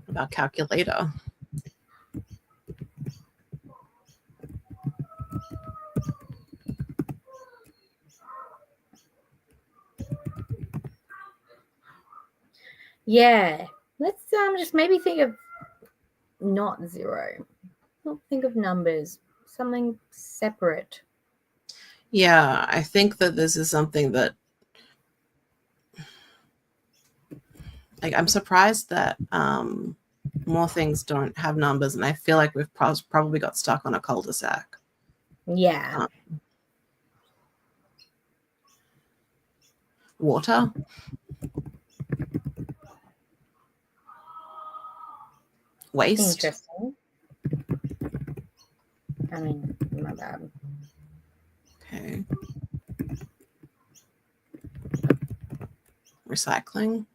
[SPEAKER 3] About calculator.
[SPEAKER 1] Yeah. Let's just maybe think of not zero. Not think of numbers. Something separate.
[SPEAKER 3] Yeah, I think that this is something that, like, I'm surprised that more things don't have numbers, and I feel like we've probably got stuck on a cul-de-sac.
[SPEAKER 1] Yeah.
[SPEAKER 3] Water. Waste.
[SPEAKER 1] Interesting. I mean, my bad.
[SPEAKER 3] Okay. Recycling.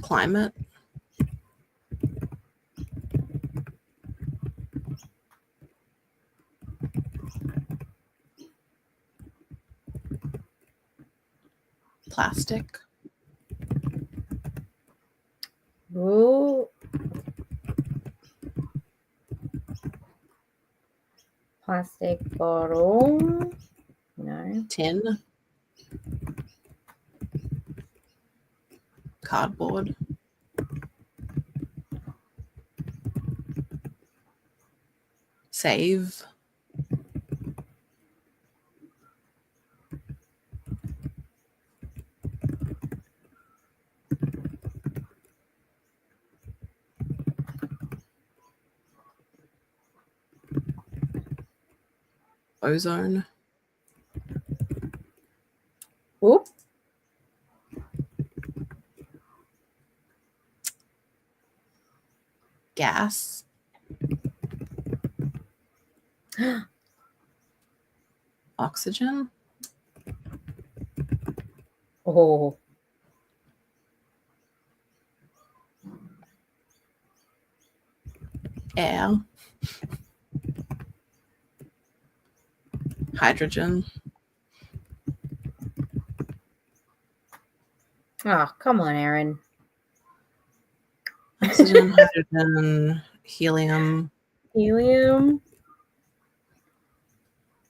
[SPEAKER 3] Climate. Plastic.
[SPEAKER 1] Ooh. Plastic bottle. No.
[SPEAKER 3] Tin. Cardboard. Save. Ozone.
[SPEAKER 1] Whoop.
[SPEAKER 3] Gas. Oxygen.
[SPEAKER 1] Oh.
[SPEAKER 3] Air. Hydrogen.
[SPEAKER 1] Oh, come on, Aaron.
[SPEAKER 3] Oxygen, hydrogen, helium.
[SPEAKER 1] Helium.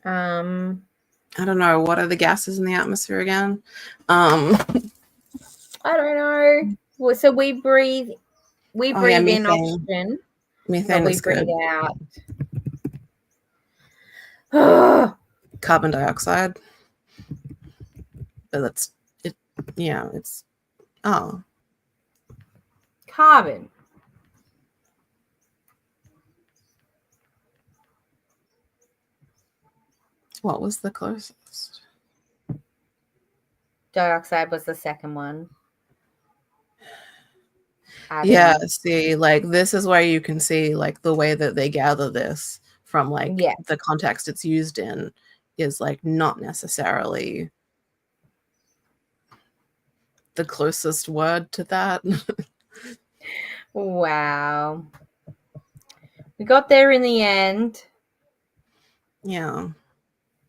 [SPEAKER 3] I don't know. What are the gases in the atmosphere again?
[SPEAKER 1] I don't know. Well, so we breathe in
[SPEAKER 3] methane.
[SPEAKER 1] oxygen.
[SPEAKER 3] Methane
[SPEAKER 1] But we
[SPEAKER 3] is
[SPEAKER 1] breathe
[SPEAKER 3] good.
[SPEAKER 1] out.
[SPEAKER 3] Carbon dioxide. But that's it. Yeah, it's
[SPEAKER 1] Carbon.
[SPEAKER 3] What was the closest?
[SPEAKER 1] Dioxide was the second one.
[SPEAKER 3] Yeah, see, like, this is where you can see, like, the way that they gather this from, like, the context it's used in is, like, not necessarily the closest word to that.
[SPEAKER 1] Wow. We got there in the end.
[SPEAKER 3] Yeah.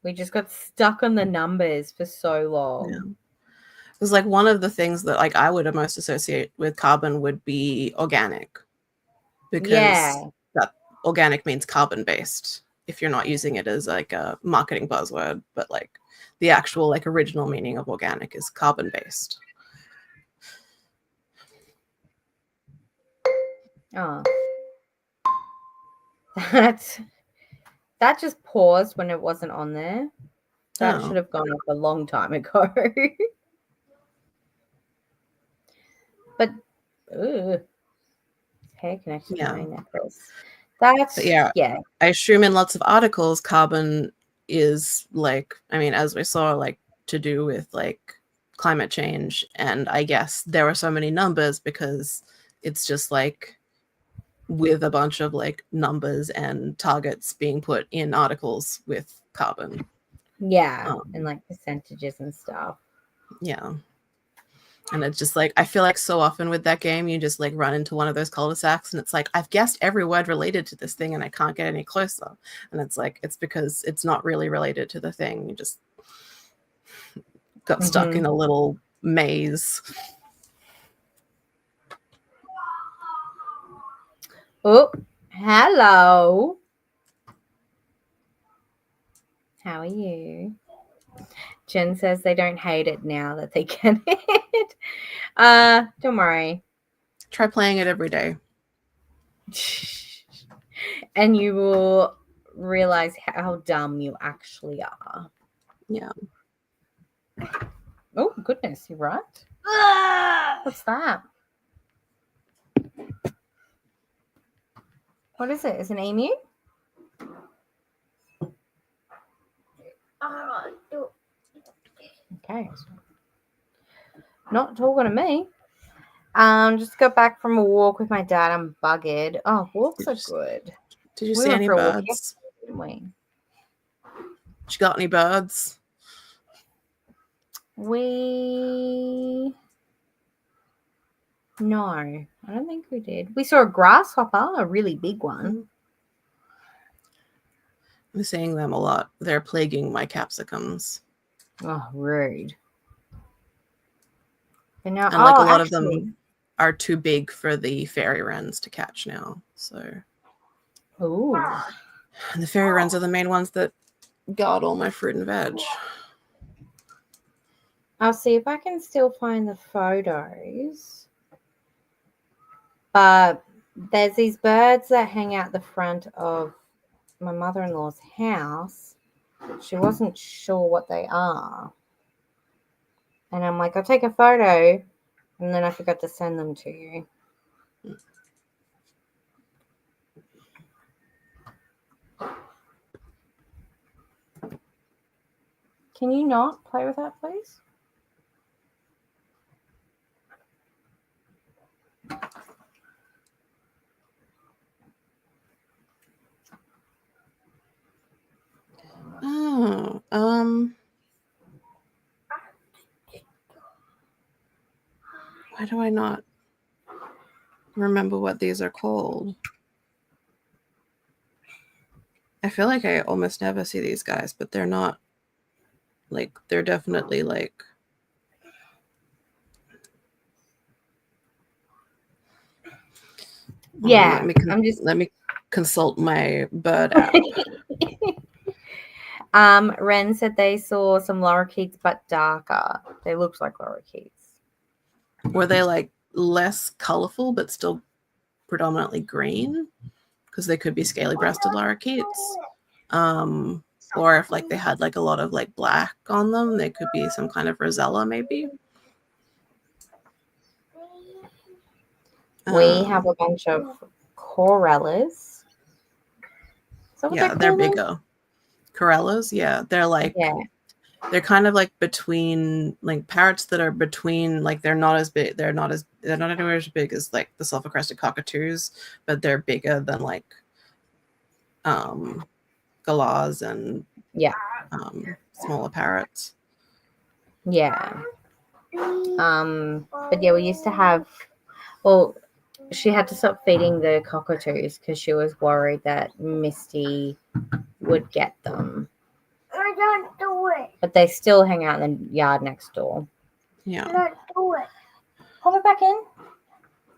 [SPEAKER 1] We just got stuck on the numbers for so long.
[SPEAKER 3] Yeah. It was like one of the things that, like, I would most associate with carbon would be organic, because that organic means carbon based if you're not using it as like a marketing buzzword, but like the actual like original meaning of organic is carbon based.
[SPEAKER 1] Oh. That just paused when it wasn't on there. That should have gone off a long time ago. But hair connected to my necklace. That's
[SPEAKER 3] I assume in lots of articles carbon is like, I mean, as we saw, like to do with like climate change, and I guess there are so many numbers because it's just like with a bunch of like numbers and targets being put in articles with carbon.
[SPEAKER 1] Yeah, and like percentages and stuff.
[SPEAKER 3] Yeah. And it's just like, I feel like so often with that game, you just like run into one of those cul-de-sacs and it's like, I've guessed every word related to this thing and I can't get any closer. And it's like, it's because it's not really related to the thing. You just got stuck in a little maze.
[SPEAKER 1] Oh, hello. How are you? Jen says they don't hate it now that they get it. Don't worry.
[SPEAKER 3] Try playing it every day.
[SPEAKER 1] And you will realize how dumb you actually are.
[SPEAKER 3] Yeah.
[SPEAKER 1] Oh, goodness, you're right. What's that? What is it? Is it an emu? Okay. Not talking to me. Just got back from a walk with my dad. I'm buggered. Oh, walks are good.
[SPEAKER 3] Did you see any birds?
[SPEAKER 1] Didn't we?
[SPEAKER 3] You got any birds?
[SPEAKER 1] No, I don't think we did. We saw a grasshopper, a really big one.
[SPEAKER 3] I'm seeing them a lot. They're plaguing my capsicums.
[SPEAKER 1] Oh, rude. But now,
[SPEAKER 3] and like a lot of them are too big for the fairy wrens to catch now. So,
[SPEAKER 1] ooh.
[SPEAKER 3] And the fairy wrens are the main ones that guard all my fruit and veg.
[SPEAKER 1] I'll see if I can still find the photos. But there's these birds that hang out the front of my mother-in-law's house. She wasn't sure what they are. And I'm like, I'll take a photo. And then I forgot to send them to you. Can you not play with that, please?
[SPEAKER 3] Oh, why do I not remember what these are called? I feel like I almost never see these guys, but they're not like, they're definitely like,
[SPEAKER 1] yeah,
[SPEAKER 3] let me consult my bird app.
[SPEAKER 1] Ren said they saw some lorikeets but darker. They looked like lorikeets.
[SPEAKER 3] Were they like less colorful but still predominantly green? Because they could be scaly-breasted lorikeets. Or if like they had like a lot of like black on them, they could be some kind of rosella maybe.
[SPEAKER 1] We have a bunch of corellas.
[SPEAKER 3] Yeah, they're bigger. Corellas, yeah, they're like, they're kind of like between like parrots that are between, like they're not as big, they're not anywhere as big as like the sulfur-crested cockatoos, but they're bigger than like galahs and smaller parrots.
[SPEAKER 1] Yeah. But yeah, we used to have, well, she had to stop feeding the cockatoos because she was worried that Misty would get them.
[SPEAKER 2] I don't do it.
[SPEAKER 1] But they still hang out in the yard next door.
[SPEAKER 3] Yeah.
[SPEAKER 2] I don't do it.
[SPEAKER 1] Hold it back in.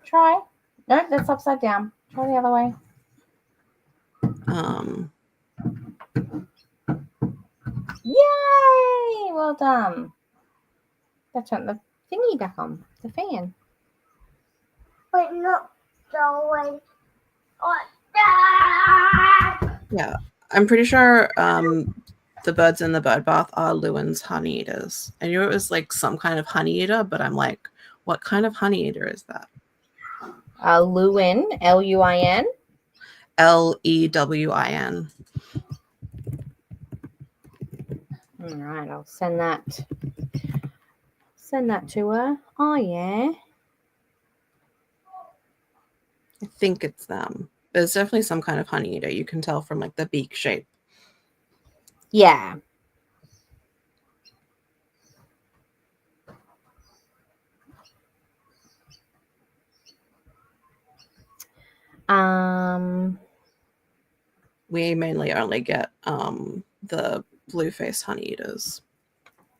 [SPEAKER 1] Try. No, that's upside down. Try the other way. Yay! Well done. Let's turn the thingy back on. The fan.
[SPEAKER 2] But not the way.
[SPEAKER 3] Yeah, I'm pretty sure the birds in the bird bath are Lewin's honey eaters. I knew it was like some kind of honey eater, but I'm like, what kind of honey eater is that?
[SPEAKER 1] Lewin, Luin.
[SPEAKER 3] Lewin.
[SPEAKER 1] All right, I'll send that Send that to her. Oh, yeah.
[SPEAKER 3] I think it's them. But it's definitely some kind of honey eater. You can tell from like the beak shape.
[SPEAKER 1] Yeah.
[SPEAKER 3] We mainly only get the blue-faced honey eaters.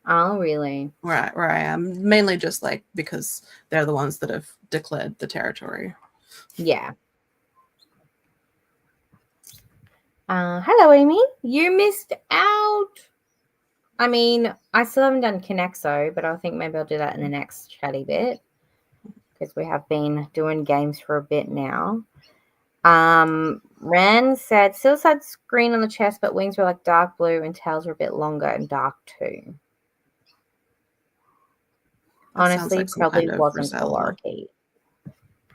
[SPEAKER 1] Oh, really?
[SPEAKER 3] Where I am, mainly just like because they're the ones that have declared the territory.
[SPEAKER 1] Yeah. Hello, Amy. You missed out. I mean, I still haven't done Kinexo, but I think maybe I'll do that in the next chatty bit because we have been doing games for a bit now. Ren said Suicide screen on the chest, but wings were like dark blue and tails were a bit longer and dark too.
[SPEAKER 3] That
[SPEAKER 1] Honestly,
[SPEAKER 3] like
[SPEAKER 1] probably
[SPEAKER 3] kind of
[SPEAKER 1] wasn't the
[SPEAKER 3] Rosella.
[SPEAKER 1] lorikeet.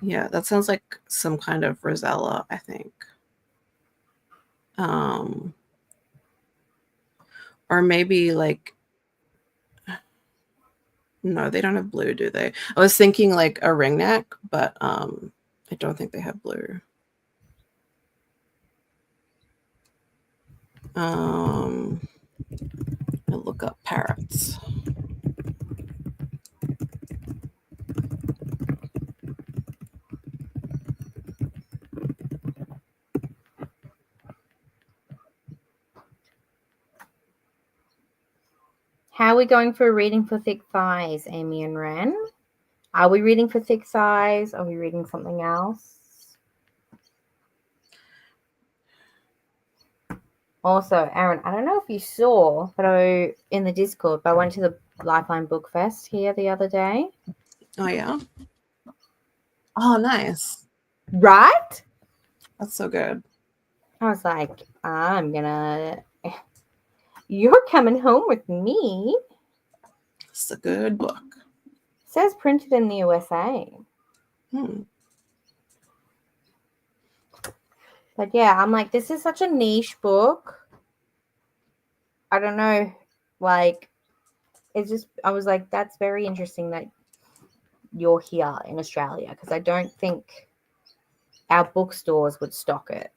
[SPEAKER 3] Yeah, that sounds like some kind of Rosella, I think. Or maybe like, no, they don't have blue, do they? I was thinking like a ringneck, but I don't think they have blue. I'll look up parrots.
[SPEAKER 1] How are we going for a reading for thick thighs, Amy and Ren? Are we reading for thick thighs? Are we reading something else? Also, Aaron, I don't know if you saw, but in the Discord, but I went to the Lifeline Book Fest here the other day.
[SPEAKER 3] Oh, yeah? Oh, nice.
[SPEAKER 1] Right?
[SPEAKER 3] That's so good.
[SPEAKER 1] I was like, you're coming home with me.
[SPEAKER 3] It's a good book.
[SPEAKER 1] It says printed in the USA. But yeah, I'm like, this is such a niche book. I don't know, like, it's just, I was like, that's very interesting that you're here in Australia because I don't think our bookstores would stock it.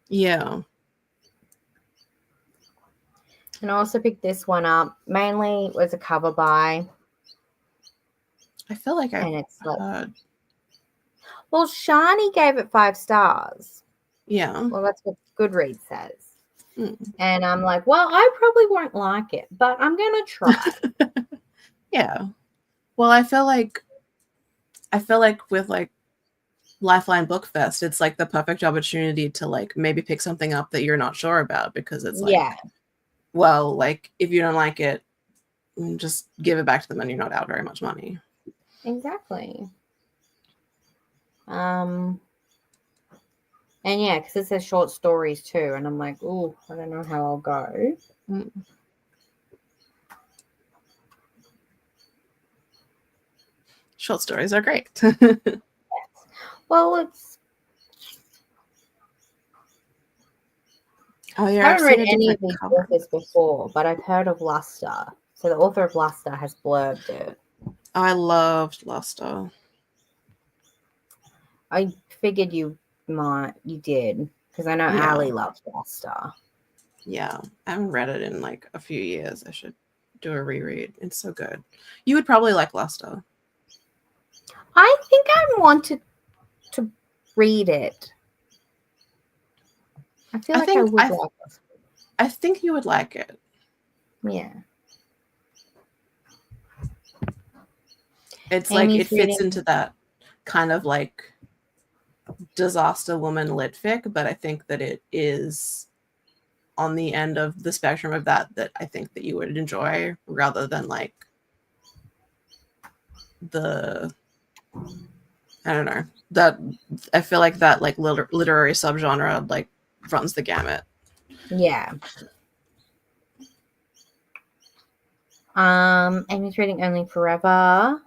[SPEAKER 3] Yeah.
[SPEAKER 1] And I also picked this one up. Mainly it was a cover by.
[SPEAKER 3] I feel like
[SPEAKER 1] and it's like,
[SPEAKER 3] heard.
[SPEAKER 1] Well, Shani gave it 5 stars.
[SPEAKER 3] Yeah.
[SPEAKER 1] Well, that's what Goodreads says. And I'm like, well, I probably won't like it, but I'm going to try.
[SPEAKER 3] Yeah. Well, I feel like with like Lifeline Book Fest, it's like the perfect opportunity to like maybe pick something up that you're not sure about because it's like, well, like if you don't like it, just give it back to them and you're not out very much money.
[SPEAKER 1] Exactly. And yeah, because it says short stories too, and I'm like, oh, I don't know how I'll go.
[SPEAKER 3] Short stories are great.
[SPEAKER 1] Yes. Well, it's.
[SPEAKER 3] Oh yeah,
[SPEAKER 1] I haven't read any of these authors before, but I've heard of Luster. So the author of Luster has blurbed it.
[SPEAKER 3] I loved Luster.
[SPEAKER 1] I figured you did, because I know Allie loves Luster.
[SPEAKER 3] Yeah, I haven't read it in like a few years. I should do a reread. It's so good. You would probably like Luster.
[SPEAKER 1] I think I wanted to read it. I feel like I would like it.
[SPEAKER 3] I think you would like it.
[SPEAKER 1] Yeah.
[SPEAKER 3] It's like it fits into that kind of like disaster woman lit fic, but I think that it is on the end of the spectrum of that I think that you would enjoy rather than like the I don't know, that I feel like that like literary subgenre like runs the gamut.
[SPEAKER 1] Yeah. Amy's reading Only Forever.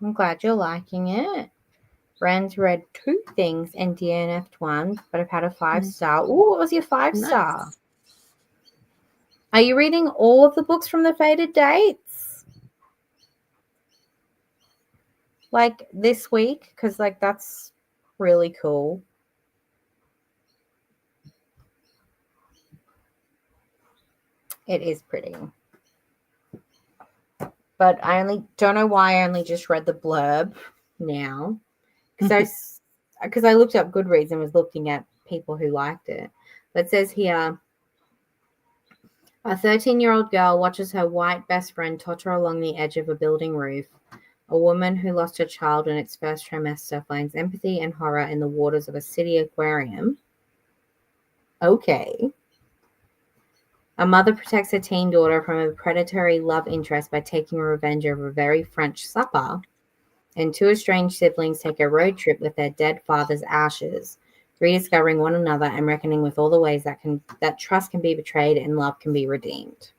[SPEAKER 1] I'm glad you're liking it. Ren's read 2 things and DNF'd 1, but I've had a 5-star. Oh, what was your 5-star? Are you reading all of the books from the Faded Dates? like this week because like that's really cool. It is pretty. But I only don't know why I only just read the blurb now. Because I looked up Goodreads and was looking at people who liked it. But it says here, a 13-year-old girl watches her white best friend totter along the edge of a building roof. A woman who lost her child in its first trimester finds empathy and horror in the waters of a city aquarium. Okay. A mother protects her teen daughter from a predatory love interest by taking revenge over a very French supper. And two estranged siblings take a road trip with their dead father's ashes, rediscovering one another and reckoning with all the ways that trust can be betrayed and love can be redeemed.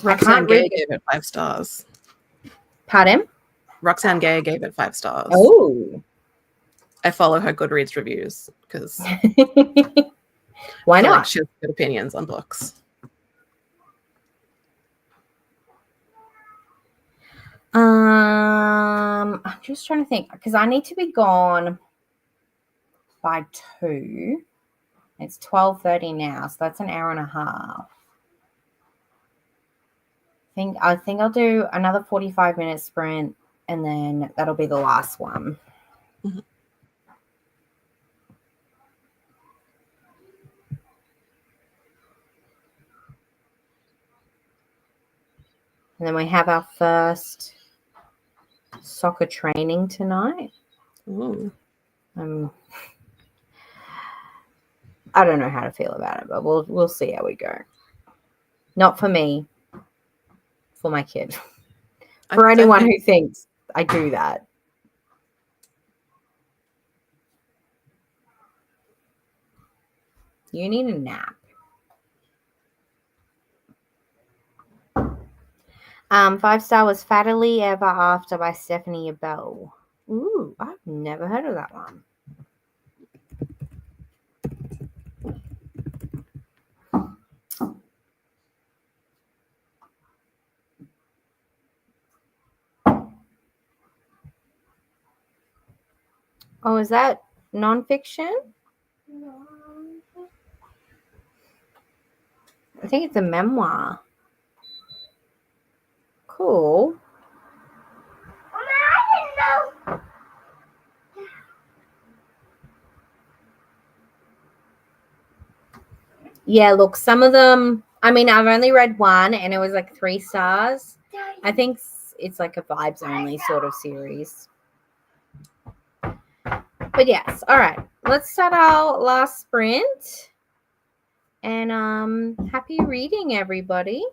[SPEAKER 3] Roxanne Gay gave it 5 stars.
[SPEAKER 1] Pardon?
[SPEAKER 3] Roxanne Gay gave it 5 stars.
[SPEAKER 1] Oh.
[SPEAKER 3] I follow her Goodreads reviews because
[SPEAKER 1] why not?
[SPEAKER 3] Like she has good opinions on books.
[SPEAKER 1] I'm just trying to think because I need to be gone by 2. It's 12:30 now, so that's an hour and a half. I think I'll do another 45-minute sprint, and then that'll be the last one.
[SPEAKER 3] Mm-hmm.
[SPEAKER 1] And then we have our first soccer training tonight.
[SPEAKER 3] Ooh.
[SPEAKER 1] I don't know how to feel about it, but we'll see how we go. Not for me, for my kid. For anyone who thinks I do that. You need a nap. 5-star was Fattily Ever After by Stephanie Abel. Ooh, I've never heard of that one. Oh, is that nonfiction?
[SPEAKER 2] No.
[SPEAKER 1] I think it's a memoir. Cool.
[SPEAKER 2] I didn't know.
[SPEAKER 1] Yeah, look, some of them, I mean, I've only read one and it was like 3 stars. I think it's like a vibes only sort of series. But yes, all right. Let's start our last sprint. And happy reading, everybody.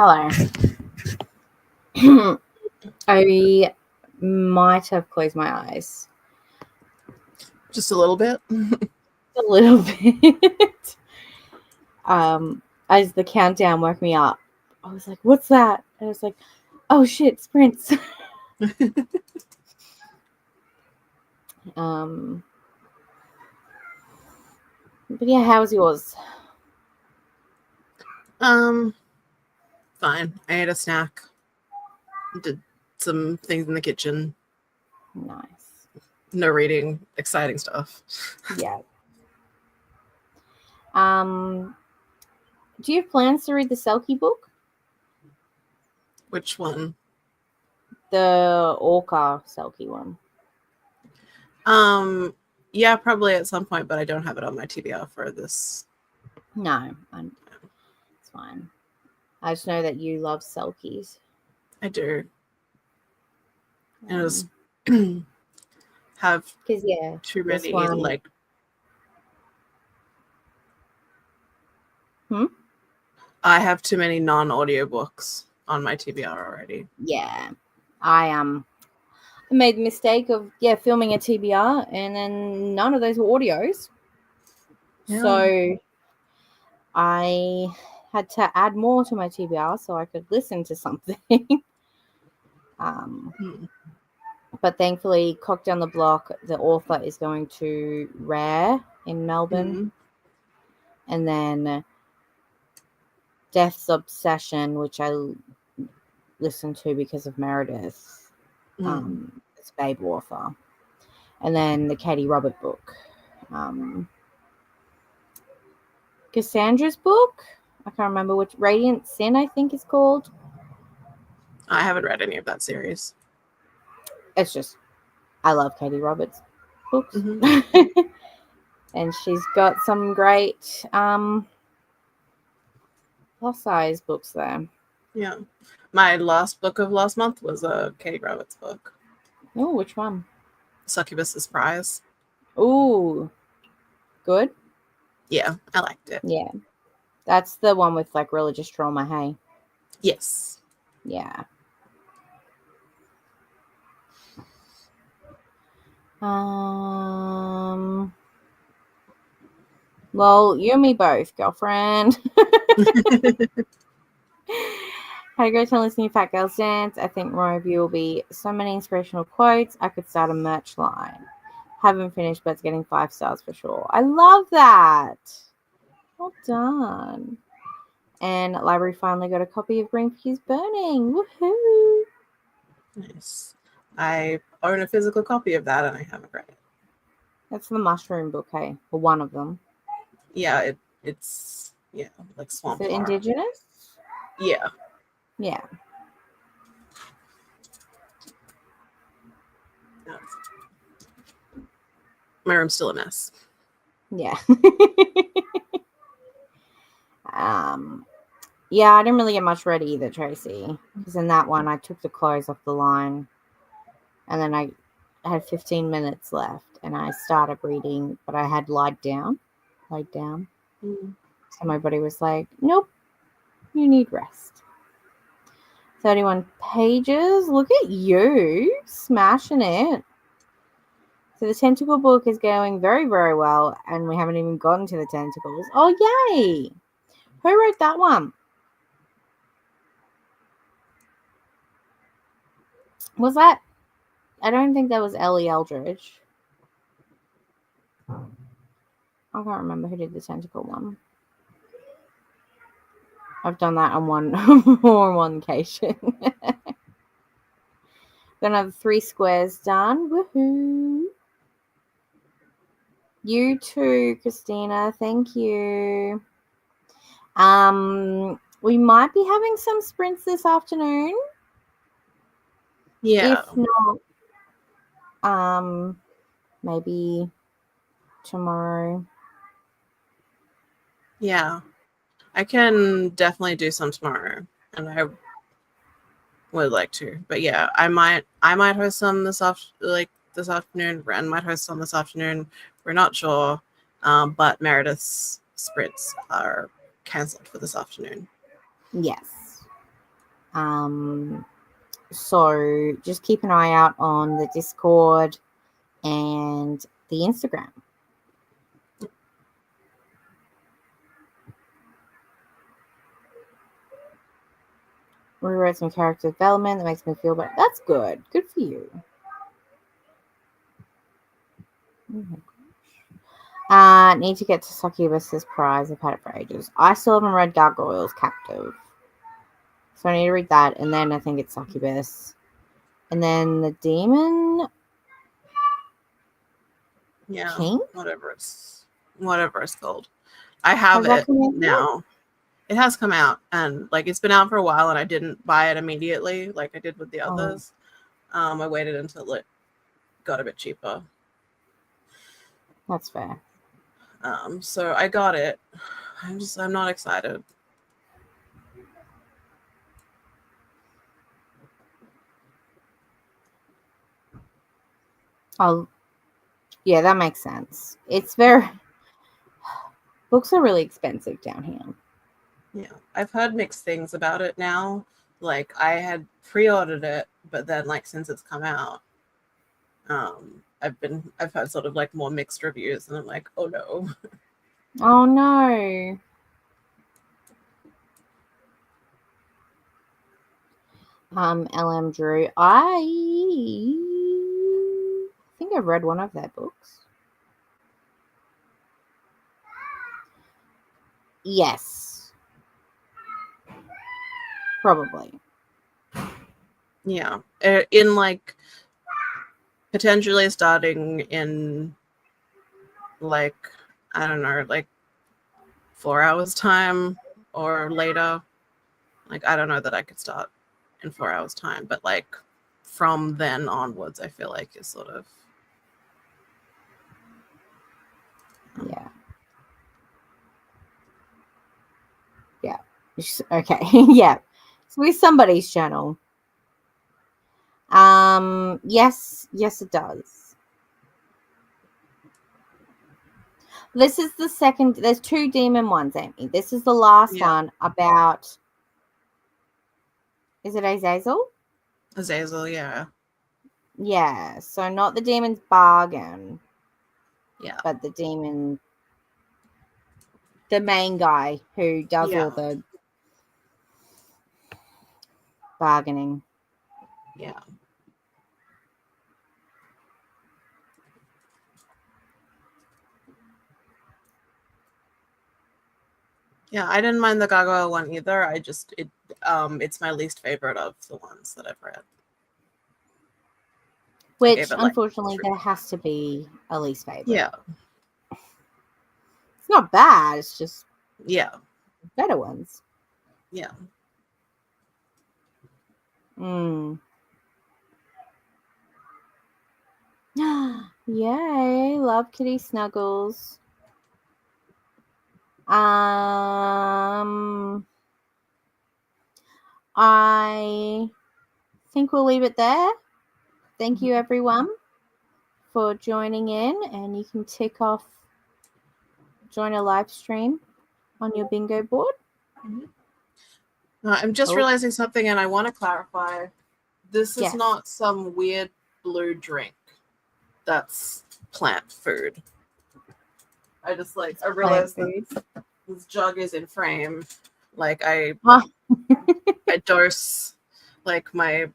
[SPEAKER 1] Hello. I might have closed my eyes
[SPEAKER 3] Just a little bit.
[SPEAKER 1] a little bit. As the countdown woke me up, I was like, "What's that?" And I was like, "Oh shit, sprints." But yeah, how was yours?
[SPEAKER 3] Fine. I ate a snack. Did some things in the kitchen.
[SPEAKER 1] Nice.
[SPEAKER 3] No reading. Exciting stuff.
[SPEAKER 1] Yeah. Do you have plans to read the Selkie book?
[SPEAKER 3] Which one?
[SPEAKER 1] The Orca Selkie one.
[SPEAKER 3] Yeah, probably at some point, but I don't have it on my TBR for this.
[SPEAKER 1] No, it's fine. I just know that you love Selkies.
[SPEAKER 3] I do. And it was have
[SPEAKER 1] Because yeah,
[SPEAKER 3] too
[SPEAKER 1] this
[SPEAKER 3] many
[SPEAKER 1] one.
[SPEAKER 3] like. I have too many non-audiobooks on my TBR already.
[SPEAKER 1] Yeah, I made the mistake of filming a TBR, and then none of those were audios.
[SPEAKER 3] Yeah.
[SPEAKER 1] So I had to add more to my TBR so I could listen to something. But thankfully, Cock Down the Block, the author is going to Rare in Melbourne. And then Death's Obsession, which I listened to because of Meredith. It's Babe author. And then the Katie Robert book. Cassandra's book. I can't remember which. Radiant Sin, I think it's called.
[SPEAKER 3] I haven't read any of that series.
[SPEAKER 1] It's just, I love Katie Roberts' books. And she's got some great plus size books there.
[SPEAKER 3] Yeah. My last book of last month was a Katie Roberts book.
[SPEAKER 1] Oh, which one?
[SPEAKER 3] Succubus's Prize.
[SPEAKER 1] Ooh, good.
[SPEAKER 3] Yeah, I liked it.
[SPEAKER 1] Yeah, that's the one with like religious trauma. Hey.
[SPEAKER 3] Yes.
[SPEAKER 1] Yeah. Well, you and me both, girlfriend. Had a great time listening to Fat Girls Dance. I think my review will be so many inspirational quotes. I could start a merch line. Haven't finished, but it's getting 5 stars for sure. I love that. Well done. And library finally got a copy of Green Fuse Burning. Woohoo!
[SPEAKER 3] Nice. I own a physical copy of that and I haven't read it.
[SPEAKER 1] That's the mushroom book, hey? Or one of them.
[SPEAKER 3] Yeah, it's like swamp.
[SPEAKER 1] Is it
[SPEAKER 3] horror.
[SPEAKER 1] indigenous?
[SPEAKER 3] Yeah.
[SPEAKER 1] Yeah.
[SPEAKER 3] My room's still a mess.
[SPEAKER 1] Yeah. Yeah, I didn't really get much read either, Tracy. Because in that one, I took the clothes off the line. And then I had 15 minutes left. And I started reading, but I had laid down. So my body was like, nope, you need rest. 31 pages. Look at you. Smashing it. So the tentacle book is going very, very well. And we haven't even gotten to the tentacles. Oh, yay. Who wrote that one? Was that? I don't think that was Ellie Eldridge. I can't remember who did the tentacle one. I've done that on one occasion. Got another 3 squares done. Woohoo! You too, Christina. Thank you. We might be having some sprints this afternoon.
[SPEAKER 3] Yeah.
[SPEAKER 1] If not, maybe tomorrow.
[SPEAKER 3] Yeah. I can definitely do some tomorrow, and I would like to. But yeah, I might host some this afternoon. Ren might host some this afternoon. We're not sure. But Meredith's sprints are cancelled for this afternoon.
[SPEAKER 1] Yes. So just keep an eye out on the Discord and the Instagram. Rewrote some character development that makes me feel better. That's good. Good for you. Oh my gosh. Need to get to Succubus's prize. I've had it for ages. I still haven't read Gargoyle's Captive. So I need to read that. And then I think it's Succubus. And then the Demon King?
[SPEAKER 3] Whatever it's called. I have it now. It has come out, and like it's been out for a while, and I didn't buy it immediately like I did with the others. I waited until it got a bit cheaper.
[SPEAKER 1] That's fair.
[SPEAKER 3] So I got it. I'm not excited.
[SPEAKER 1] Oh, yeah, that makes sense. It's very books are really expensive down here.
[SPEAKER 3] Yeah, I've heard mixed things about it now. Like I had pre-ordered it, but then like since it's come out, I've heard sort of like more mixed reviews, and I'm like, oh no.
[SPEAKER 1] Oh no. LM Drew. I think I've read one of their books. Yes. Probably.
[SPEAKER 3] Yeah. In like potentially starting in like, I don't know, like 4 hours time or later. Like, I don't know that I could start in 4 hours time, but like from then onwards, I feel like is sort of.
[SPEAKER 1] Yeah. Yeah. Okay. Yeah. It's with somebody's channel. Yes, it does. This is the second. There's 2 demon ones, Amy. This is the last one about. Is it Azazel?
[SPEAKER 3] Azazel, yeah.
[SPEAKER 1] Yeah. So not the demon's bargain.
[SPEAKER 3] Yeah.
[SPEAKER 1] But the demon, the main guy who does all the bargaining.
[SPEAKER 3] Yeah. Yeah, I didn't mind the Gargoyle one either. It's my least favorite of the ones that I've read.
[SPEAKER 1] Which, unfortunately, there has to be a least favorite.
[SPEAKER 3] Yeah.
[SPEAKER 1] It's not bad. It's just better ones.
[SPEAKER 3] Yeah.
[SPEAKER 1] Yay! Love Kitty Snuggles. I think we'll leave it there. Thank you, everyone, for joining in, and you can tick off join a live stream on your bingo board.
[SPEAKER 3] I'm just realizing something, and I want to clarify. This is not some weird blue drink. That's plant food. I realized that this jug is in frame. Like I dose like my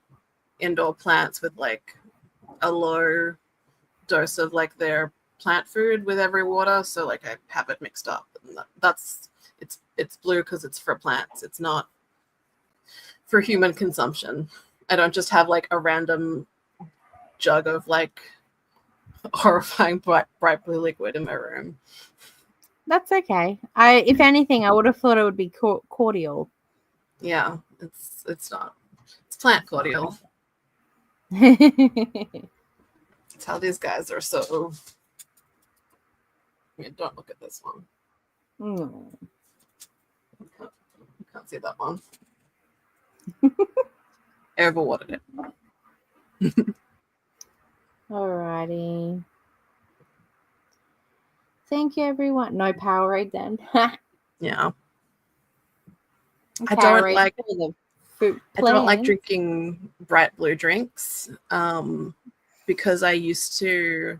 [SPEAKER 3] indoor plants with like a low dose of like their plant food with every water, so like I have it mixed up. And it's blue because it's for plants. It's not for human consumption. I don't just have like a random jug of like horrifying bright blue liquid in my room.
[SPEAKER 1] That's okay. If anything, I would have thought it would be cordial.
[SPEAKER 3] Yeah, it's not. It's plant cordial. It's how these guys are so. I mean, don't look at this one.
[SPEAKER 1] No.
[SPEAKER 3] You can't see that one. I overwatered it.
[SPEAKER 1] Alrighty. Thank you, everyone. No Powerade then.
[SPEAKER 3] Yeah.
[SPEAKER 1] I don't like the fruit
[SPEAKER 3] I don't like
[SPEAKER 1] plants.
[SPEAKER 3] drinking bright blue drinks because I used to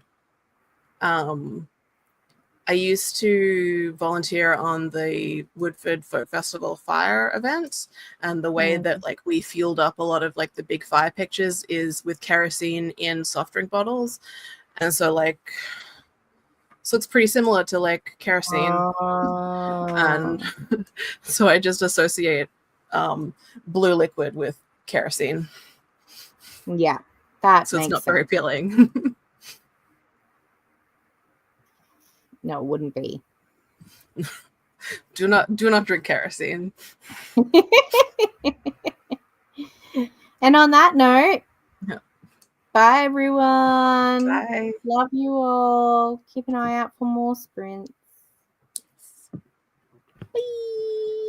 [SPEAKER 3] volunteer on the Woodford Folk Festival fire event, and the way that like we fueled up a lot of like the big fire pictures is with kerosene in soft drink bottles, and so like this looks pretty similar to like kerosene, and so I just associate blue liquid with kerosene,
[SPEAKER 1] Yeah, that
[SPEAKER 3] so it's
[SPEAKER 1] makes
[SPEAKER 3] not
[SPEAKER 1] sense.
[SPEAKER 3] very appealing.
[SPEAKER 1] No, it wouldn't be.
[SPEAKER 3] Do not drink kerosene.
[SPEAKER 1] And on that note,
[SPEAKER 3] Yeah.
[SPEAKER 1] bye everyone.
[SPEAKER 3] Bye.
[SPEAKER 1] Love you all. Keep an eye out for more sprints. Bye.